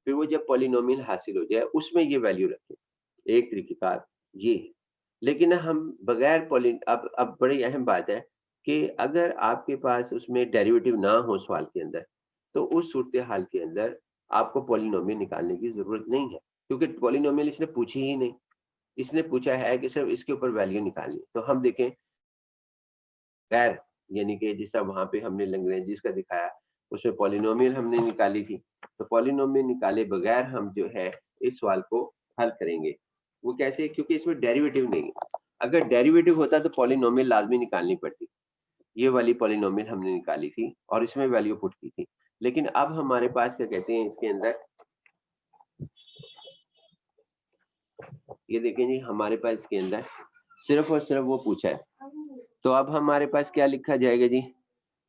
फिर वो जब पॉलिनोमियल हासिल हो जाए उसमें ये वैल्यू रखें। एक तरीकेकार ये है। लेकिन हम बगैर अब बड़ी अहम बात है कि अगर आपके पास उसमें डेरिवेटिव ना हो सवाल के अंदर, तो उस सूरत हाल के अंदर आपको पॉलिनोमियल निकालने की जरूरत नहीं है, क्योंकि पॉलिनोमियल इसने पूछी ही नहीं। इसने पूछा है कि सिर्फ इसके ऊपर वैल्यू निकालनी। तो हम देखें गैर, यानी कि जिस तरह वहां पे हमने लैग्रेंजेस का दिखाया, उसमें पॉलिनोमियल हमने निकाली थी, तो पॉलिनोमियल निकाले बगैर हम जो है इस सवाल को हल करेंगे। वो कैसे? क्योंकि इसमें डेरिवेटिव नहीं है। अगर डेरिवेटिव होता तो पॉलिनोमियल लाजमी निकालनी पड़ती। ये वाली पॉलिनोमियल हमने निकाली थी और इसमें वैल्यू पुट की थी। लेकिन अब हमारे पास क्या कहते हैं इसके अंदर, ये देखें जी, हमारे पास इसके अंदर सिर्फ और सिर्फ वो पूछा है। तो अब हमारे पास क्या लिखा जाएगा जी,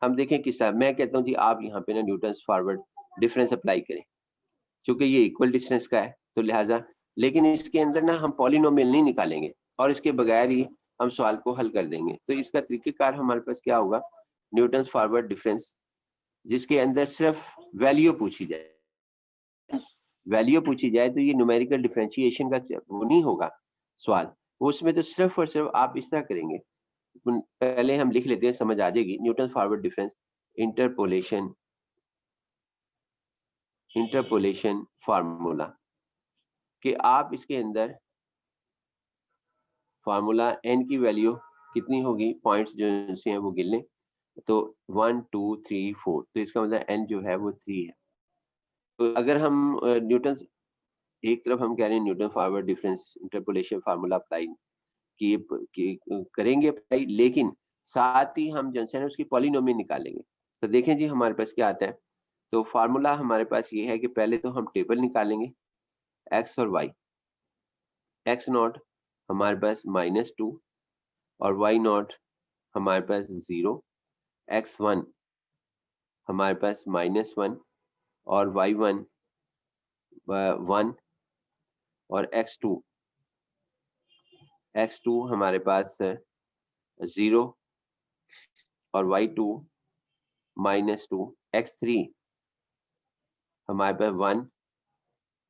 हम देखें किस तरह। मैं कहता हूँ जी आप यहाँ पे ना न्यूटन फॉरवर्ड डिफरेंस अप्लाई करें, क्योंकि ये इक्वल डिस्टेंस का है तो लिहाजा, लेकिन इसके अंदर ना हम पॉलिनोमियल नहीं निकालेंगे और इसके बगैर ही हम सवाल को हल कर देंगे। तो इसका तरीकेकार हमारे पास क्या होगा, न्यूटन फॉरवर्ड डिफरेंस, जिसके अंदर सिर्फ वैल्यू पूछी जाए। वैल्यू पूछी जाए तो ये न्यूमेरिकल डिफरेंशिएशन का वो नहीं होगा सवाल, उसमें तो सिर्फ और सिर्फ आप इस तरह करेंगे। पहले हम लिख लेते हैं, समझ आ जाएगी। Newton forward difference interpolation, interpolation formula, कि आप इसके अंदर फार्मूला एन की वैल्यू कितनी होगी, पॉइंट्स जो से हैं वो गिन लें। तो 1 2 3 4, तो इसका मतलब एन जो है वो 3 है। तो अगर हम न्यूटन, एक तरफ हम कह रहे हैं Newton forward difference interpolation formula apply करेंगे अप्लाई, लेकिन साथ ही हम जो है उसकी पॉलिनोमियल निकालेंगे। तो देखें जी हमारे पास क्या आता है। तो फार्मूला हमारे पास ये है कि पहले तो हम टेबल निकालेंगे एक्स और वाई। एक्स नॉट हमारे पास -2 और वाई नॉट हमारे पास 0, x1 हमारे पास -1 और y1 1 और x2 हमारे पास 0 और y2 -2, x3 हमारे पास 1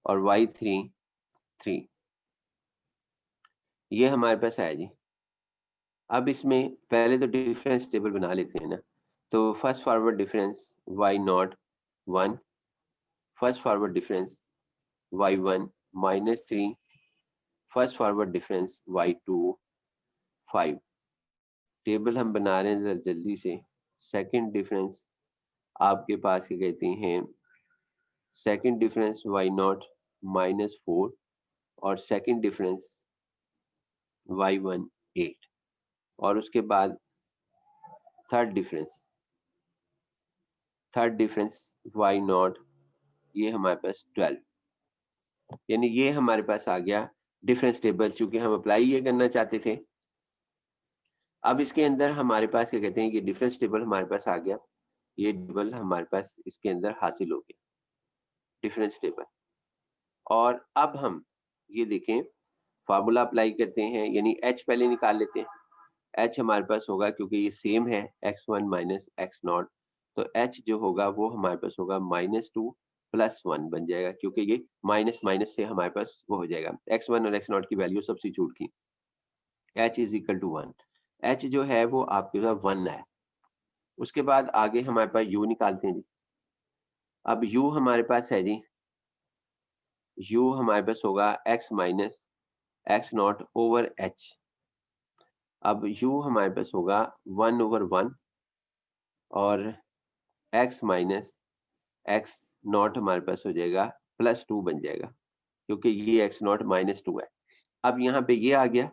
और y3 3। ये हमारे पास है जी। अब इसमें पहले तो डिफरेंस टेबल बना लेते हैं ना। तो first forward difference y0 1, first forward difference y1 -3, first forward difference y2 5। Table हम बना रहे हैं जरा जल्दी से। सेकंड डिफरेंस आपके पास क्या कहते हैं, सेकंड डिफरेंस y0 -4 और सेकंड डिफरेंस y1 8, और उसके बाद थर्ड डिफरेंस y0, ये हमारे पास 12। यानी ये हमारे पास आ गया डिफरेंस टेबल, चूंकि हम अप्लाई ये करना चाहते थे। अब इसके अंदर हमारे पास क्या कहते हैं, ये डिफरेंस टेबल हमारे पास आ गया। ये टेबल हमारे पास इसके अंदर हासिल हो गया, डिफरेंस टेबल। और अब हम ये देखें, फार्मूला अप्लाई करते हैं, यानी h पहले निकाल लेते हैं। h हमारे पास होगा, क्योंकि ये सेम है x1 माइनस x0, तो h जो होगा वो हमारे पास होगा -2 + 1 बन जाएगा, क्योंकि ये माइनस माइनस से हमारे पास वो हो जाएगा। x1 और x0 की वैल्यू सब्स्टिट्यूट की, h = 1। h जो है वो आपके पास 1 है। उसके बाद आगे हमारे पास u निकालते हैं जी। अब u हमारे पास है जी, u हमारे पास होगा x minus x0 over h। अब u हमारे पास होगा 1/1 और x माइनस x0 हमारे पास हो जाएगा +2 बन जाएगा। क्योंकि ये x नॉट -2 है। अब यहाँ पे ये आ गया।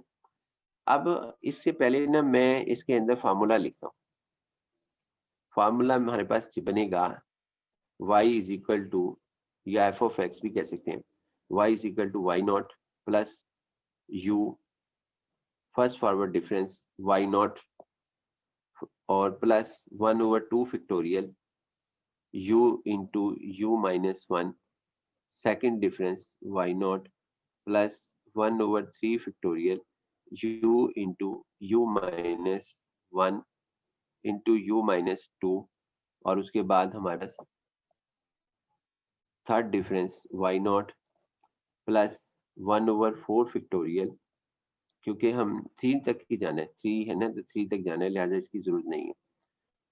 अब इससे पहले ना मैं इसके अंदर फार्मूला लिखता हूँ। फार्मूला हमारे पास बनेगा y इज इक्वल टू, या एफ ऑफ एक्स भी कह सकते हैं, y is equal to y naught plus u first forward difference y naught और plus 1/2 factorial u into u minus 1 second difference y naught plus 1/3 factorial u into u minus 1 into u minus 2, और उसके बाद हमारे पास third difference y naught plus 1/4 factorial, क्योंकि हम 3 तक ही जाना है, 3 है ना, तो 3 तक जाना है, लिहाजा इसकी जरूरत नहीं है।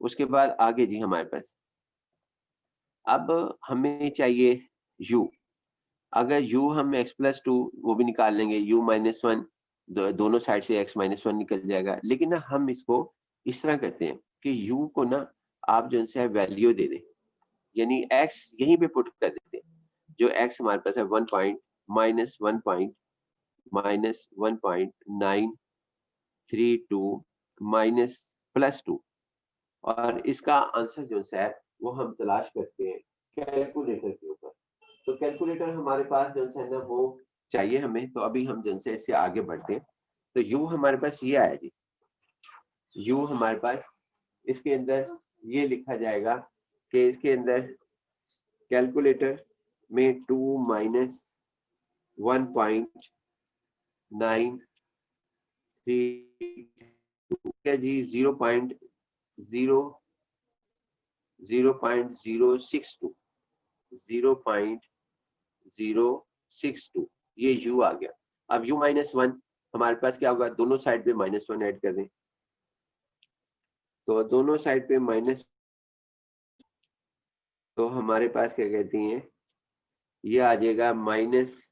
उसके बाद आगे जी हमारे पास अब हमें चाहिए u। अगर u हम x प्लस 2 वो भी निकाल लेंगे, u माइनस 1 दोनों साइड से x माइनस 1 निकल जाएगा। लेकिन ना हम इसको इस तरह करते हैं कि u को ना आप जो है वैल्यू दे दें, यानी x यहीं पे पुट कर देते हैं। जो x हमारे पास है 1 point minus 1 point minus 1.932 minus plus 2, और इसका आंसर जो है वो हम तलाश करते हैं कैलकुलेटर के ऊपर। तो कैलकुलेटर हमारे पास जो है ना वो चाहिए हमें। तो अभी हम जो है इससे आगे बढ़ते हैं। तो u हमारे पास ये आया जी, u हमारे पास इसके अंदर ये लिखा जाएगा कि इसके अंदर कैलकुलेटर में 2 माइनस 1.932 जी 0.062 ये u आ गया। अब u माइनस 1 हमारे पास क्या होगा, दोनों साइड पे -1 ऐड कर दें, तो दोनों साइड पे माइनस, तो हमारे पास क्या कहती हैं, ये आ जाएगा माइनस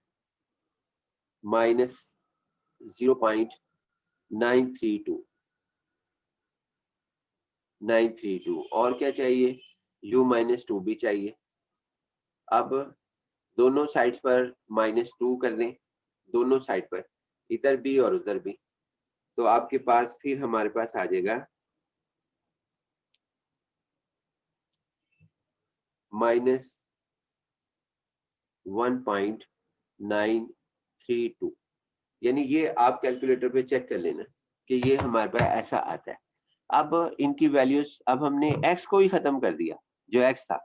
0.932 और क्या चाहिए, u माइनस 2 भी चाहिए। अब दोनों साइड्स पर -2 कर दें, दोनों साइड पर, इधर भी और उधर भी, तो आपके पास फिर हमारे पास आ जाएगा -1.932। यानी ये आप कैलकुलेटर पे चेक कर लेना कि ये हमारे पास ऐसा आता है। अब इनकी वैल्यूज, अब हमने x को ही खत्म कर दिया जो x था,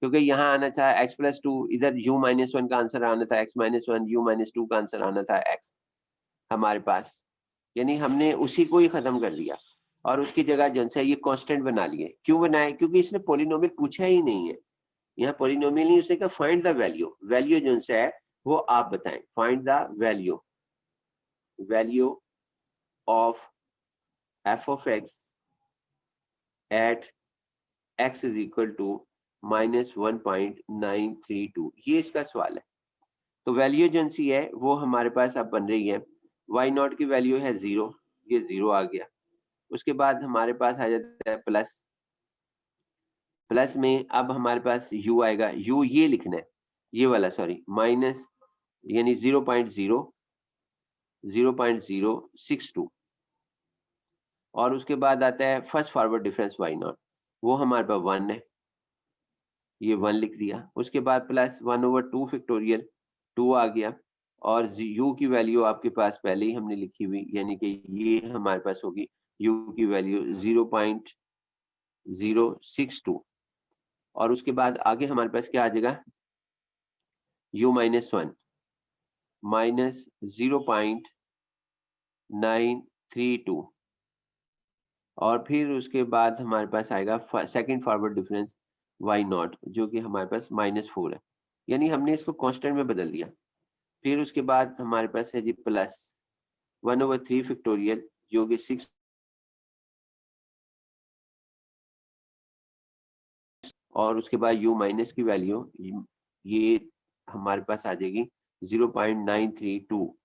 क्योंकि यहाँ आना था x प्लस 2, इधर u माइनस 1 का आंसर आना था x माइनस 1, u माइनस 2 का आंसर आना था x हमारे पास, यानी हमने उसी को ही खत्म कर दिया और उसकी जगह जो है ये कांस्टेंट बना लिए। क्यों बनाए, क्योंकि इसने पॉलिनोमियल पूछा ही नहीं है। यहाँ पॉलिनोमियल नहीं, उसने कहा फाइंड द वैल्यू, वैल्यू जो है वो आप बताएं, find the value of f of x at x is equal to -1.932, ये इसका सवाल है। तो वैल्यू जो सी है वो हमारे पास अब बन रही है, y नॉट की वैल्यू है 0, ये 0 आ गया। उसके बाद हमारे पास आ जाता है प्लस, प्लस में अब हमारे पास u आएगा, u ये लिखना है, ये वाला सॉरी, माइनस यानी 0.062, और उसके बाद आता है first forward difference y not, वो हमारे पास 1 है, ये 1 लिख दिया। उसके बाद प्लस 1/2 फैक्टोरियल 2 आ गया, और u की वैल्यू आपके पास पहले ही हमने लिखी हुई, यानी कि ये हमारे पास होगी u की वैल्यू 0.062, और उसके बाद आगे हमारे पास क्या आ जाएगा, u माइनस 1 माइनस 0.932, और फिर उसके बाद हमारे पास आएगा second forward difference y not, जो कि हमारे पास -4 है, यानी हमने इसको कांस्टेंट में बदल दिया। फिर उसके बाद हमारे पास है जी प्लस 1/3 फैक्टोरियल जो कि 6, और उसके बाद u माइनस की वैल्यू ये हमारे पास आ जाएगी 0.932,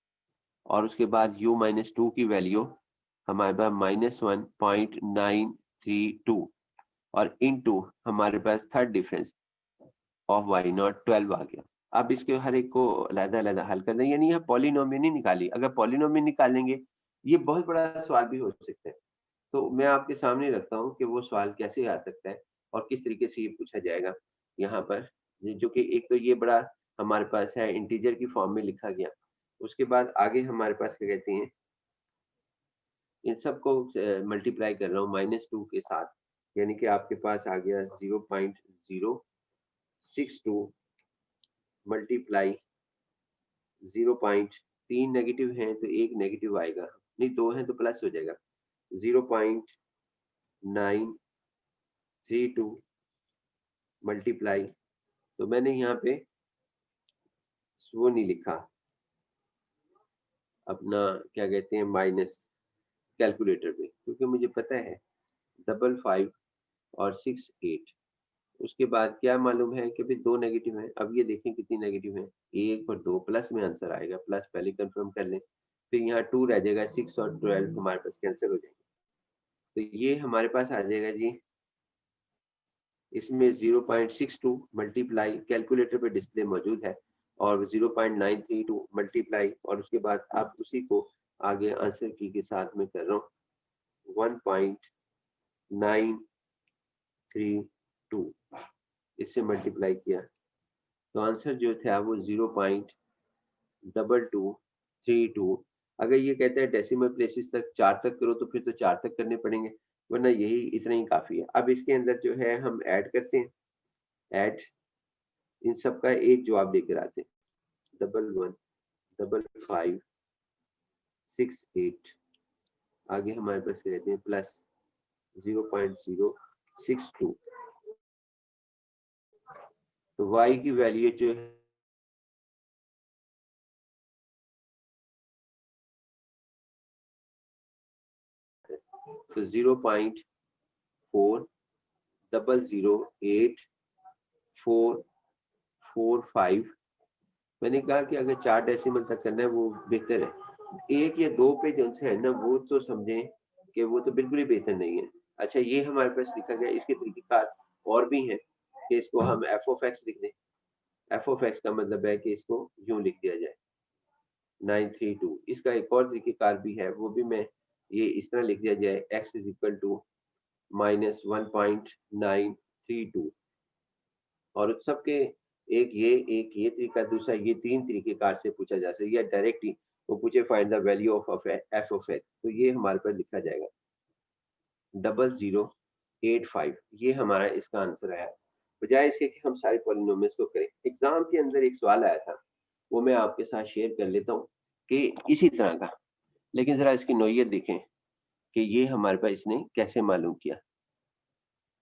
और उसके बाद u माइनस 2 की वैल्यू हमारे पास -1.932, और इनटू हमारे पास third difference of y naught 12 आ गया। अब इसके हर एक को अलग-अलग हल कर दें, यानी यहाँ पॉलिनोमियल नहीं निकाली। अगर पॉलिनोमियल निकालेंगे, ये बहुत बड़ा सवाल भी हो सकता है। तो मैं आपके सामने रखता हूँ कि वो सवाल कैसे आ सकता है और किस तरीके से ये पूछा जाएगा यहाँ पर। जो कि एक तो ये बड़ा हमारे पास है, इंटीजर की फॉर्म में लिखा गया। उसके बाद आगे हमारे पास क्या कहते हैं, इन सबको मल्टीप्लाई कर रहा हूँ -2 के साथ, यानी कि आपके पास आ गया 0.062 मल्टीप्लाई 0.3 नेगेटिव है तो एक नेगेटिव आएगा, नहीं 2 है तो प्लस हो जाएगा, 0.932 मल्टीप्लाई, तो मैंने यहाँ पे वो नहीं लिखा अपना, क्या कहते हैं, माइनस कैलकुलेटर पे, क्योंकि मुझे पता है 55 और 68। उसके बाद क्या मालूम है कि भाई 2 नेगेटिव है। अब ये देखें कितनी नेगेटिव है, 1 और 2, प्लस में आंसर आएगा, प्लस पहले कंफर्म कर लें, फिर यहाँ 2 रह जाएगा, 6 और 12 हमारे पास कैंसिल हो जाएंगे। तो ये हमारे पास आ जाएगा जी, इसमें 0.62 मल्टीप्लाई, कैलकुलेटर पे डिस्प्ले मौजूद है, और 0.932 मल्टीप्लाई, और उसके बाद आप उसी को आगे आंसर की के साथ में कर रहा हूँ 1.932, इससे मल्टीप्लाई किया तो आंसर जो था वो 0.2232। अगर ये कहते हैं डेसिमल प्लेसेस तक 4 तक करो तो फिर तो 4 तक करने पड़ेंगे, वरना यही इतना ही काफी है। अब इसके अंदर जो है हम ऐड करते हैं, ऐड इन सब का एक जवाब लेकर आते हैं, 115568, आगे हमारे पास रहते हैं प्लस 0.062, तो y की वैल्यू जो है तो 0.400845, मैंने कहा कि अगर 4 डेसिमल तक करना है वो बेहतर है। 1 या 2 पे जो है ना, वो तो समझें कि वो तो बिल्कुल ही बेहतर नहीं है। अच्छा, ये हमारे पास लिखा गया, इसके तरीकेकार और भी हैं कि इसको हम एफ ऑफ एक्स लिख दें। एफ ऑफ एक्स का मतलब है कि इसको यूं लिख दिया जाए 932। इसका एक और तरीकेकार भी है, वो भी मैं ये इस तरह लिख दिया जाए, x इज इक्वल टू -1.932, और सबके एक ये तरीका, दूसरा ये 3 तरीकेकार से पूछा जा सकता है, या डायरेक्ट ही वो पूछे find the value of F of x, तो ये हमारे पास लिखा जाएगा 0085, ये हमारा इसका आंसर आया। बजाय इसके कि हम सारे पॉलिनोमियल्स को करें, एग्जाम के अंदर एक सवाल आया था, वो मैं आपके साथ शेयर कर लेता हूँ कि इसी तरह का, लेकिन जरा इसकी नौइयत देखें कि ये हमारे पास इसने कैसे मालूम किया।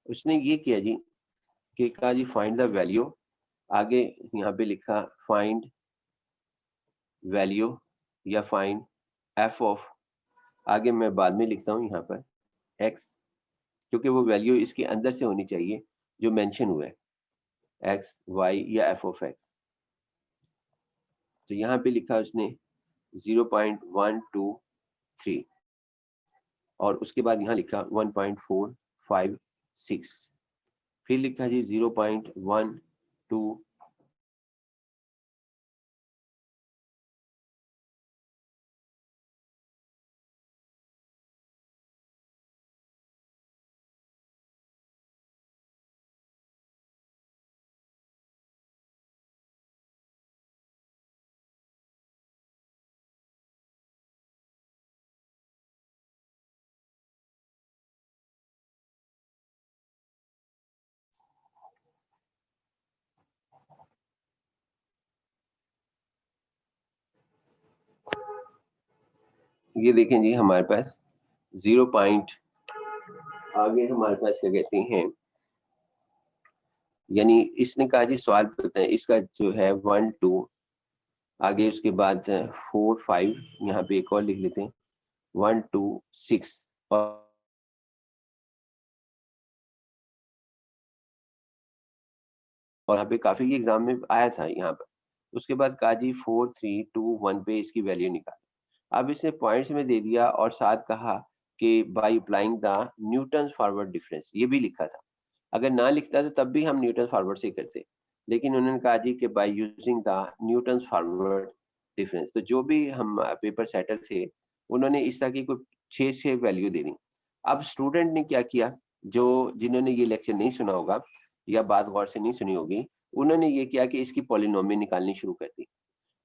उसने ये किया जी कि कहा जी फाइंड द वैल्यू, आगे यहाँ पे लिखा फाइंड वैल्यू या फाइंड एफ ऑफ, आगे मैं बाद में लिखता हूँ यहाँ पर एक्स, क्योंकि वो वैल्यू इसके अंदर से होनी चाहिए जो मेंशन हुआ है, एक्स वाई या एफ ऑफ एक्स। तो यहाँ पे लिखा उसने 0.123, और उसके बाद यहाँ लिखा 1.456, फिर लिखा जी 0.12, ये देखें जी हमारे पास 0 पॉइंट, आगे हमारे पास क्या कहते हैं, यानी इसने कहा जी सवाल बताएं, इसका जो है 1 2, आगे उसके बाद 4 5, यहाँ पे एक और लिख लेते हैं 1 2 6, और यहाँ पे काफी एग्जाम में आया था यहाँ पर। उसके बाद कहा जी 4 3 2 1 पे इसकी वैल्यू निकाल। अब इसने पॉइंट्स में दे दिया और साथ कहा कि by applying the Newton forward difference, ये भी लिखा था। अगर ना लिखता तो तब भी हम न्यूटन फॉरवर्ड से करते, लेकिन उन्होंने कहा जी कि bye using the Newton's forward difference, तो जो भी हम पेपर सेटर थे उन्होंने इस तरह की कोई 6 वैल्यू दे दी। अब स्टूडेंट ने क्या किया, जो जिन्होंने ये लेक्चर नहीं सुना होगा या बात गौर से नहीं सुनी होगी, उन्होंने ये किया कि इसकी पॉलिनोमियल निकालनी शुरू कर दी।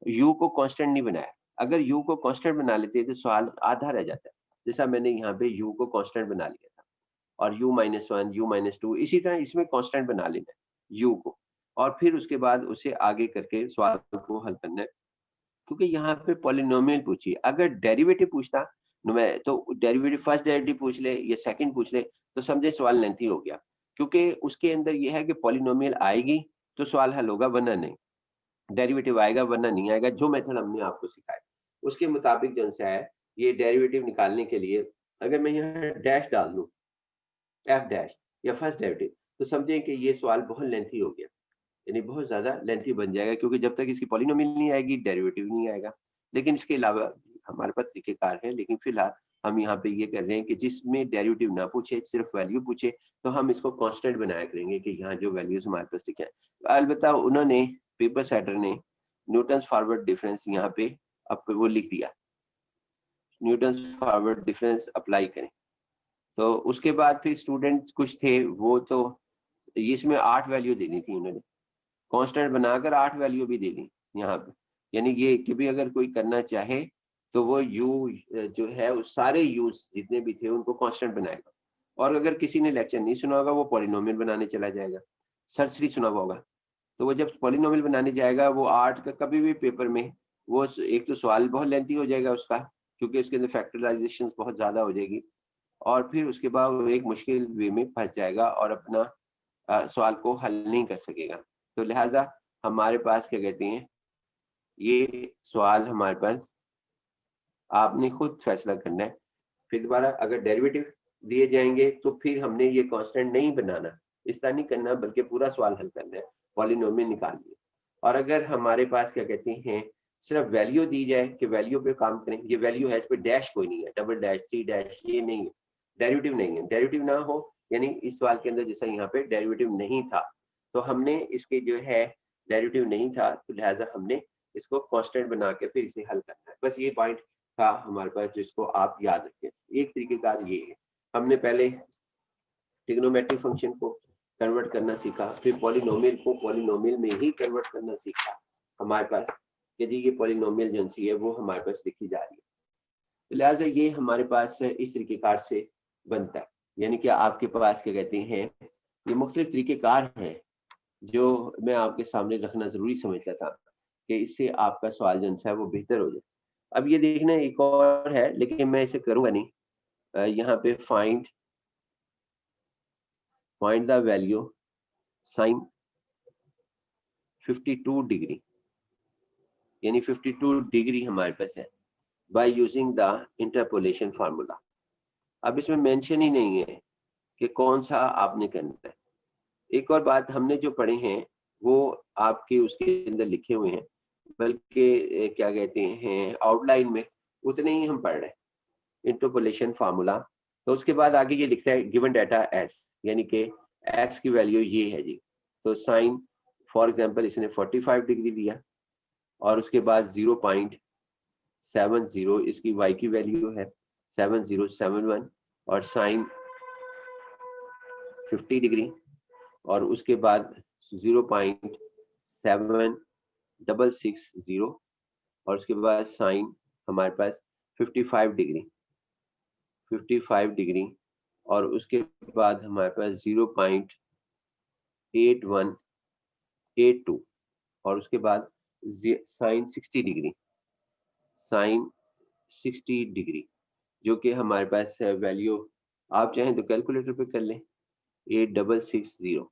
यू को कांस्टेंट नहीं बनाया। अगर यू को कांस्टेंट बना लेते तो सवाल आधा रह जाता है। जैसा मैंने यहाँ पे यू को कांस्टेंट बना लिया था, और u-1, u-2 इसी तरह इसमें कांस्टेंट बना लेना है यू को, और फिर उसके बाद उसे आगे करके सवाल को हल करना है। क्योंकि यहाँ पे पॉलिनोमियल पूछी, अगर डेरिवेटिव पूछता मैं तो डेरिवेटिव फर्स्ट डेरिवेटिव पूछ ले या सेकंड पूछ ले तो समझे सवाल लेंथी हो गया, क्योंकि उसके अंदर ये है कि पॉलिनोमियल आएगी तो सवाल हल होगा, वरना नहीं। डेरिवेटिव आएगा वरना नहीं आएगा। जो मेथड हमने आपको सिखाया उसके मुताबिक जो सा है, ये डेरिवेटिव निकालने के लिए अगर मैं यहाँ डैश डाल दूं, एफ डैश या फर्स्ट डेरिवेटिव, तो समझें कि ये सवाल बहुत लेंथी हो गया, यानी बहुत ज़्यादा लेंथी बन जाएगा, क्योंकि जब तक इसकी पॉलिनोमियल नहीं आएगी, डेरिवेटिव नहीं आएगा। लेकिन इसके अलावा हमारे पास तरीकेकार है, लेकिन फिलहाल हम यहाँ पे ये कर रहे हैं कि जिसमें डेरिवेटिव ना पूछे, सिर्फ वैल्यू पूछे, तो हम इसको कांस्टेंट बनाया करेंगे कि यहाँ जो वैल्यूज हमारे पास लिखे हैं। अलबत्ता उन्होंने पेपर सेटर ने न्यूटन्स फॉरवर्ड डिफरेंस यहाँ पे आपको वो लिख दिया, न्यूटन्स फॉरवर्ड डिफरेंस अप्लाई करें। तो उसके बाद फिर स्टूडेंट कुछ थे, वो तो इसमें 8 वैल्यू देनी थी उन्होंने, कांस्टेंट बनाकर 8 वैल्यू भी दे दी यहाँ पे। यानी ये कि भी अगर कोई करना चाहे तो वो यू जो है उस सारे यूज जितने भी थे उनको कांस्टेंट बनाएगा, और अगर किसी ने लेक्चर नहीं सुना होगा वो पॉलिनोमियल बनाने चला जाएगा, सर्च नहीं सुना होगा, तो वो जब पॉलिनोमियल बनाने जाएगा वो 8 का कभी भी पेपर में वो एक तो सवाल बहुत लेंथी हो जाएगा उसका, क्योंकि उसके अंदर फैक्टराइजेशन बहुत ज्यादा हो जाएगी, और फिर उसके बाद वो एक मुश्किल वे में फंस जाएगा और अपना सवाल को हल नहीं कर सकेगा। तो लिहाजा हमारे पास क्या कहते हैं, ये सवाल हमारे पास आपने खुद फैसला करना है। फिर दोबारा अगर डेरिवेटिव दिए जाएंगे तो फिर हमने ये कांस्टेंट नहीं बनाना, इस तरह नहीं करना, बल्कि पूरा सवाल हल करना है, पॉलिनोमियल निकालनी है। और अगर हमारे पास क्या कहते हैं सिर्फ वैल्यू दी जाए कि वैल्यू पे काम करें, ये वैल्यू है, इस पे डैश कोई नहीं है, डबल डैश, थ्री डैश, ये नहीं है, डेरिवेटिव नहीं है, डेरिवेटिव ना हो, यानी इस सवाल के अंदर जैसा यहाँ पे डेरिवेटिव नहीं था, तो हमने इसके जो है डेरिवेटिव नहीं था, तो लिहाजा हमने इसको कांस्टेंट बना के फिर इसे हल करना है। बस ये पॉइंट था हमारे पास जिसको आप याद रखें। एक तरीकेकार ये है, हमने पहले ट्रिग्नोमेट्रिक फंक्शन को कन्वर्ट करना सीखा, फिर पॉलिनोमियल को पॉलिनोमियल में ही कन्वर्ट करना सीखा हमारे पास, कि जी ये पॉलिनोमियल एजेंसी है वो हमारे पास लिखी जा रही है। तो लिहाजा ये हमारे पास इस तरीकेकार से बनता है, यानी कि आपके पास क्या कहते हैं ये मुख्तलिफ तरीकेकार हैं जो मैं आपके सामने रखना जरूरी समझता था कि इससे आपका सवाल जो है वो बेहतर हो जाए। अब ये देखना एक और है, लेकिन मैं इसे करूंगा नहीं। यहाँ पे find the value sine 52 degree, यानी 52 डिग्री हमारे पास है by using the interpolation formula. अब इसमें मेंशन ही नहीं है कि कौन सा आपने करना है। एक और बात, हमने जो पढ़े हैं वो आपके उसके अंदर लिखे हुए हैं, बल्कि क्या कहते हैं आउटलाइन में उतने ही हम पढ़ रहे हैं, इंटरपोलेशन फार्मूला। तो उसके बाद आगे ये लिखता है गिवन डाटा एस, यानी कि एक्स की वैल्यू ये है जी। तो साइन फॉर एग्जांपल इसने 45 डिग्री दिया, और उसके बाद 0.70 इसकी वाई की वैल्यू है 7071, और साइन 50 डिग्री, और उसके बाद 0.7660, और उसके बाद साइन हमारे पास 55 डिग्री, और उसके बाद हमारे पास 0.8182, और उसके बाद साइन 60 डिग्री, साइन 60 डिग्री, जो कि हमारे पास वैल्यू आप चाहें तो कैलकुलेटर पे कर लें 8660,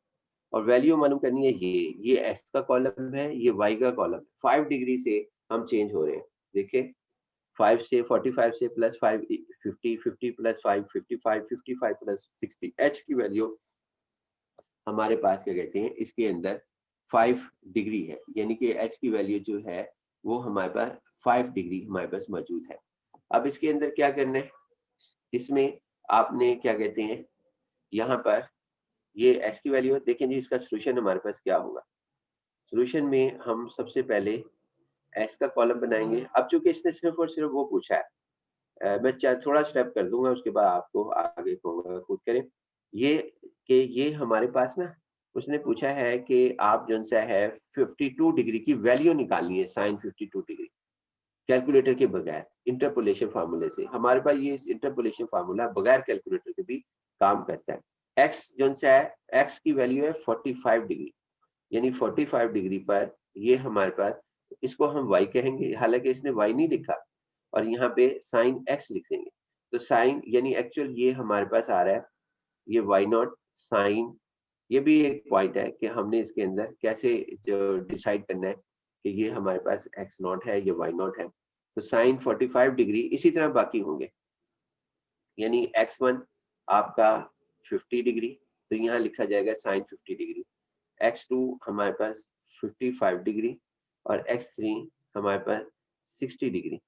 और वैल्यू मालूम करनी है ये एक्स का कॉलम है, ये वाई का कॉलम है। 5 डिग्री से हम चेंज हो रहे हैं, देखिए 5 से 45 से प्लस 5 50, 50 प्लस 5 55, 55 प्लस 60, एच की वैल्यू हमारे पास क्या कहते हैं इसके अंदर 5 डिग्री है, यानी कि एच की वैल्यू जो है वो हमारे पास 5 डिग्री हमारे पास मौजूद है। अब इसके अंदर क्या करना है, इसमें आपने क्या कहते हैं यहाँ पर ये एक्स की वैल्यू है, देखें जी इसका सोल्यूशन हमारे पास क्या होगा। सॉल्यूशन में हम सबसे पहले एक्स का कॉलम बनाएंगे। अब चूंकि इसने सिर्फ और सिर्फ वो पूछा है, मैं थोड़ा स्टेप कर दूंगा, उसके बाद आपको आगे कहूंगा खुद करें। ये कि ये हमारे पास ना, उसने पूछा है कि आप जो सा है 52 डिग्री की वैल्यू निकालनी है, साइन 52 डिग्री कैलकुलेटर के बगैर, इंटरपोलेशन फार्मूले से। हमारे पास ये इंटरपोलेशन फार्मूला बगैर कैलकुलेटर के भी काम करता है। एक्स जो सा है, एक्स की वैल्यू है 45 डिग्री, यानी 45 डिग्री पर ये हमारे पास, इसको हम y कहेंगे, हालांकि इसने y नहीं लिखा, और यहाँ पे साइन x लिख देंगे। तो साइन यानी एक्चुअल ये हमारे पास आ रहा है, ये y नॉट साइन। ये भी एक पॉइंट है कि हमने इसके अंदर कैसे जो डिसाइड करना है कि ये हमारे पास x नॉट है, ये y नॉट है। तो साइन 45 डिग्री इसी तरह बाकी होंगे, यानी x1 आपका 50 डिग्री, तो यहाँ लिखा जाएगा साइन 50 डिग्री। x2 हमारे पास 55 डिग्री, और x3 हमारे पास 60 डिग्री।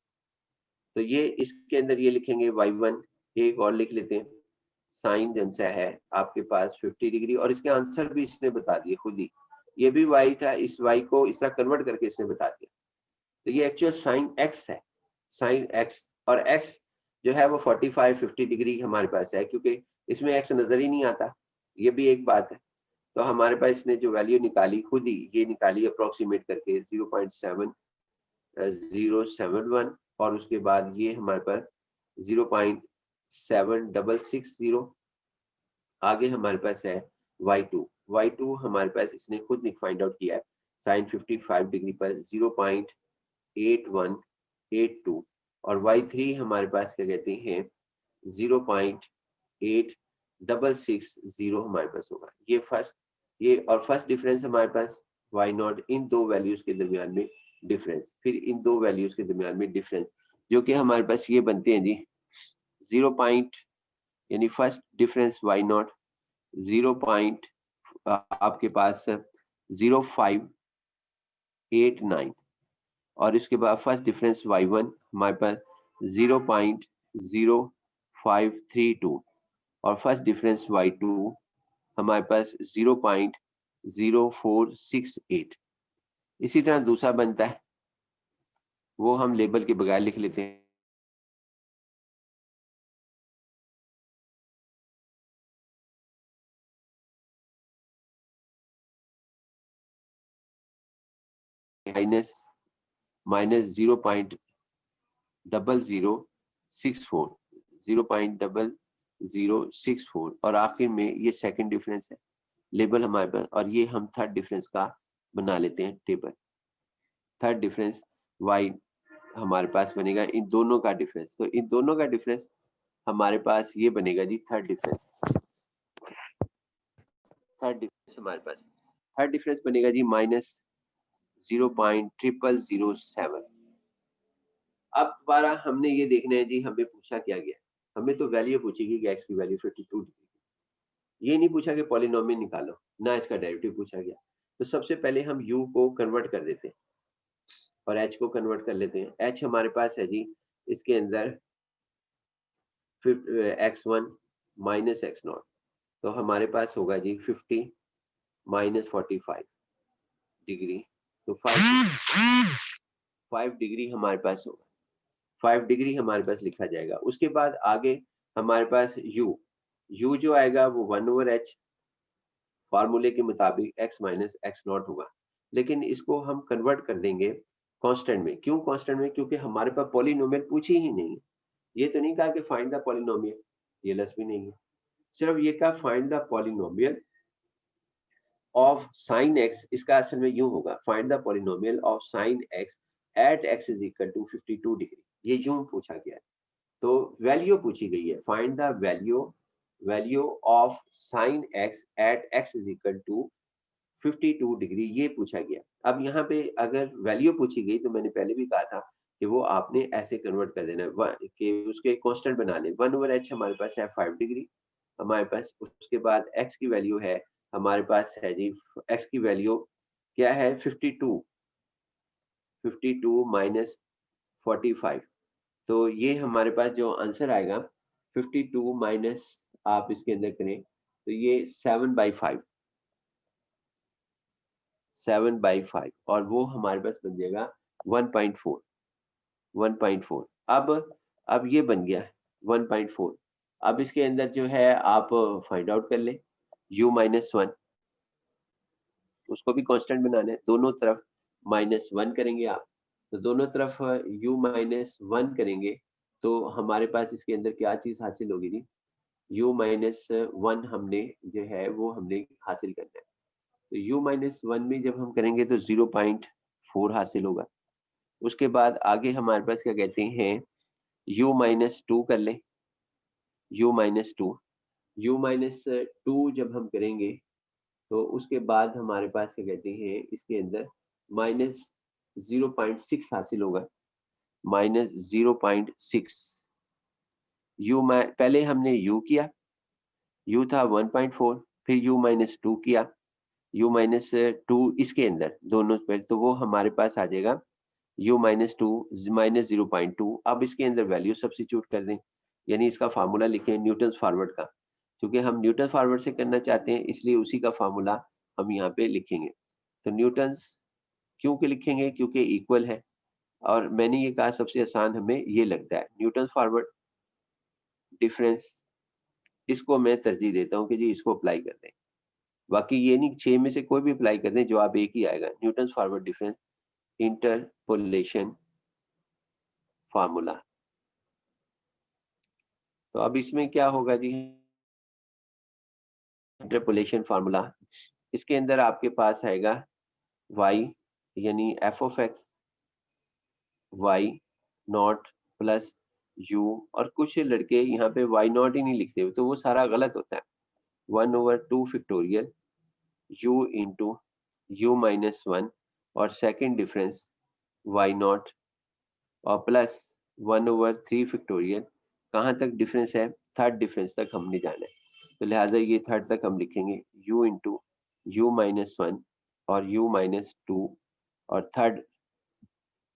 तो ये इसके अंदर ये लिखेंगे y1। एक और लिख लेते हैं, साइन जन सा है आपके पास 50 डिग्री, और इसके आंसर भी इसने बता दिए खुद ही, ये भी y था, इस y को इस तरह कन्वर्ट करके इसने बता दिया। तो ये एक्चुअल साइन x है, साइन x। और x जो है वो 45-50 डिग्री हमारे पास है, क्योंकि इसमें x नजर ही नहीं आता, ये भी एक बात है। तो हमारे पास इसने जो वैल्यू निकाली खुद ही ये निकाली अप्रोक्सीमेट करके 0.7071, और उसके बाद ये हमारे पास 0.7660। आगे हमारे पास है y2। y2 हमारे पास इसने खुद फाइंड आउट किया है, साइन 55 डिग्री पर 0.8182, और y3 हमारे पास क्या कहते हैं 0.8660 हमारे पास होगा। ये फर्स्ट, ये और फर्स्ट डिफरेंस हमारे पास y नॉट, इन दो वैल्यूज के दरमियान में डिफरेंस, फिर इन दो वैल्यूज के दरमियान में डिफरेंस, जो कि हमारे पास ये बनते हैं जी 0 पॉइंट, यानी first difference y not 0 point आपके पास 0589, और इसके बाद फर्स्ट डिफरेंस y1 हमारे पास 0.0532, और फर्स्ट डिफरेंस y2 हमारे पास 0.0468। इसी तरह दूसरा बनता है, वो हम लेबल के बगैर लिख लेते हैं, माइनस माइनस 0.0064, 0.0064, और आखिर में ये सेकंड डिफरेंस है लेबल हमारे पास, और ये हम थर्ड डिफरेंस का बना लेते हैं टेबल। थर्ड डिफरेंस y हमारे पास बनेगा इन दोनों का डिफरेंस, तो इन दोनों का डिफरेंस हमारे पास ये बनेगा जी थर्ड डिफरेंस। थर्ड डिफरेंस हमारे पास, थर्ड डिफरेंस बनेगा जी माइनस 0.0007। अब दोबारा हमने ये देखना है जी, हमें पूछा क्या गया, हमें तो वैल्यू पूछेगी कि x की वैल्यू 52 डिग्री, ये नहीं पूछा कि पॉलिनोमियल निकालो, ना इसका डेरिवेटिव पूछा गया। तो सबसे पहले हम u को कन्वर्ट कर देते हैं और h को कन्वर्ट कर लेते हैं। h हमारे पास है जी इसके अंदर x1 माइनस x0, तो हमारे पास होगा जी 50 माइनस 45 डिग्री, तो 5 डिग्री हमारे पास होगा, 5 डिग्री हमारे पास लिखा जाएगा। उसके बाद आगे हमारे पास u जो आएगा वो 1/h फार्मूले के मुताबिक x माइनस एक्स नॉट होगा, लेकिन इसको हम कन्वर्ट कर देंगे कांस्टेंट में। क्यों कांस्टेंट में? क्योंकि हमारे पास पॉलिनोमियल पूछी ही नहीं है। ये तो नहीं कहा कि फाइंड द पॉलिनोमियल, ये लस भी नहीं है, सिर्फ ये कहा find the polynomial of sine x. इसका असल में यूं होगा, find the polynomial of sine x at x is equal to 52 degree, ये यूं पूछा गया है। तो वैल्यू पूछी गई है, find the value of sine x at x is equal to 52 degree, ये पूछा गया। अब यहाँ पे अगर वैल्यू पूछी गई तो मैंने पहले भी कहा था कि वो आपने ऐसे कन्वर्ट कर देना है कि उसके कांस्टेंट बना ले। 1/h हमारे पास है 5 डिग्री हमारे पास, उसके बाद x की वैल्यू है हमारे पास है जी, x की वैल्यू क्या है 52, 52 माइनस 45, तो ये हमारे पास जो आंसर आएगा 52 माइनस, आप इसके अंदर करें तो ये 7/5, 7/5 और वो हमारे पास बन जाएगा 1.4 1.4। अब ये बन गया 1.4। अब इसके अंदर जो है आप फाइंड आउट कर लें u-1, उसको भी कांस्टेंट बनाना है, दोनों तरफ -1 करेंगे आप, तो दोनों तरफ u-1 करेंगे तो हमारे पास इसके अंदर क्या चीज हासिल होगी जी, u-1 हमने जो है वो हमने हासिल करना है। तो u-1 में जब हम करेंगे तो 0.4 हासिल होगा। उसके बाद आगे हमारे पास क्या कहते हैं, u-2 कर लें, u-2 u-2 जब हम करेंगे तो उसके बाद हमारे पास क्या कहते हैं, इसके अंदर -0.6 हासिल होगा, -0.6। पहले हमने u किया, u था 1.4, फिर u-2 किया, u-2 इसके अंदर दोनों पे, तो वो हमारे पास आ जाएगा u-2 -0.2। अब इसके अंदर वैल्यू सब्स्टिट्यूट कर दें, यानी इसका फार्मूला लिखें न्यूटन फॉरवर्ड का, क्योंकि हम न्यूटन फॉरवर्ड से करना चाहते हैं इसलिए उसी का फार्मूला हम यहाँ पे लिखेंगे। तो न्यूटन क्यों के लिखेंगे, क्योंकि इक्वल है, और मैंने ये कहा सबसे आसान हमें ये लगता है न्यूटन फॉरवर्ड डिफरेंस, इसको मैं तरजीह देता हूँ कि जी इसको अप्लाई कर दें। बाकी ये नहीं 6 में से कोई भी अप्लाई कर दें, जवाब एक ही आएगा, Newton forward difference interpolation formula. तो अब इसमें क्या होगा जी, इंटरपोलेशन फार्मूला, इसके अंदर आपके पास आएगा y यानी f(x) y naught plus u, और कुछ लड़के यहाँ पे y नॉट ही नहीं लिखते, तो वो सारा गलत होता है, 1/2 फैक्टोरियल u इंटू u-1 और सेकेंड डिफरेंस y नॉट और प्लस 1/3 फैक्टोरियल, कहाँ तक डिफरेंस है, थर्ड डिफरेंस तक हमने जाना है, तो लिहाजा ये थर्ड तक हम लिखेंगे u इंटू u-1 और u-2 और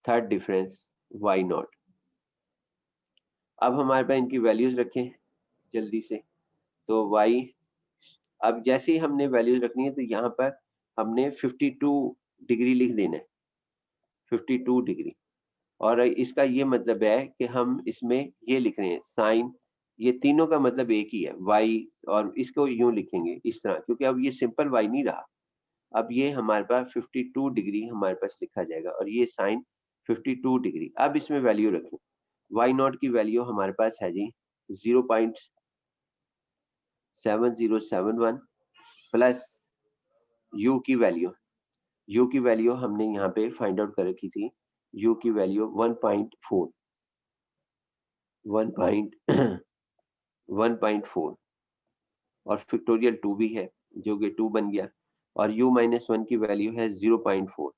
थर्ड डिफरेंस y नॉट। अब हमारे पास इनकी वैल्यूज रखें जल्दी से, तो y, अब जैसे ही हमने वैल्यूज रखनी है तो यहाँ पर हमने 52 डिग्री लिख देना है, 52 डिग्री, और इसका ये मतलब है कि हम इसमें ये लिख रहे हैं साइन, ये तीनों का मतलब एक ही है y, और इसको यूं लिखेंगे इस तरह, क्योंकि अब ये सिंपल y नहीं रहा, अब ये हमारे पास 52 डिग्री हमारे पास लिखा जाएगा, और ये साइन 52 डिग्री। अब इसमें वैल्यू रखें, y नॉट की वैल्यू हमारे पास है जी 0.7071 प्लस u की वैल्यू हमने यहाँ पे फाइंड आउट कर रखी थी, u की वैल्यू 1.4 और फैक्टोरियल 2 भी है जो कि 2 बन गया, और u-1 की वैल्यू है 0.4,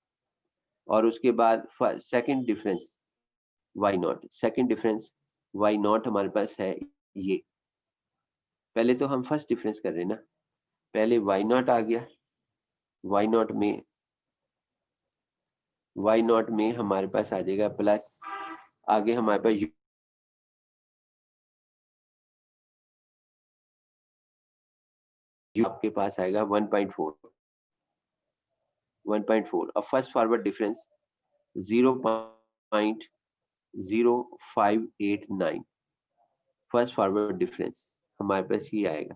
और उसके बाद सेकंड डिफरेंस y नॉट हमारे पास है ये, पहले तो हम फर्स्ट डिफरेंस कर रहे हैं ना, पहले y नॉट आ गया, y नॉट में हमारे पास आ जाएगा प्लस, आगे हमारे पास आपके पास आएगा 1.4 और first forward difference 0.0589, first forward difference हमारे पास ये आएगा,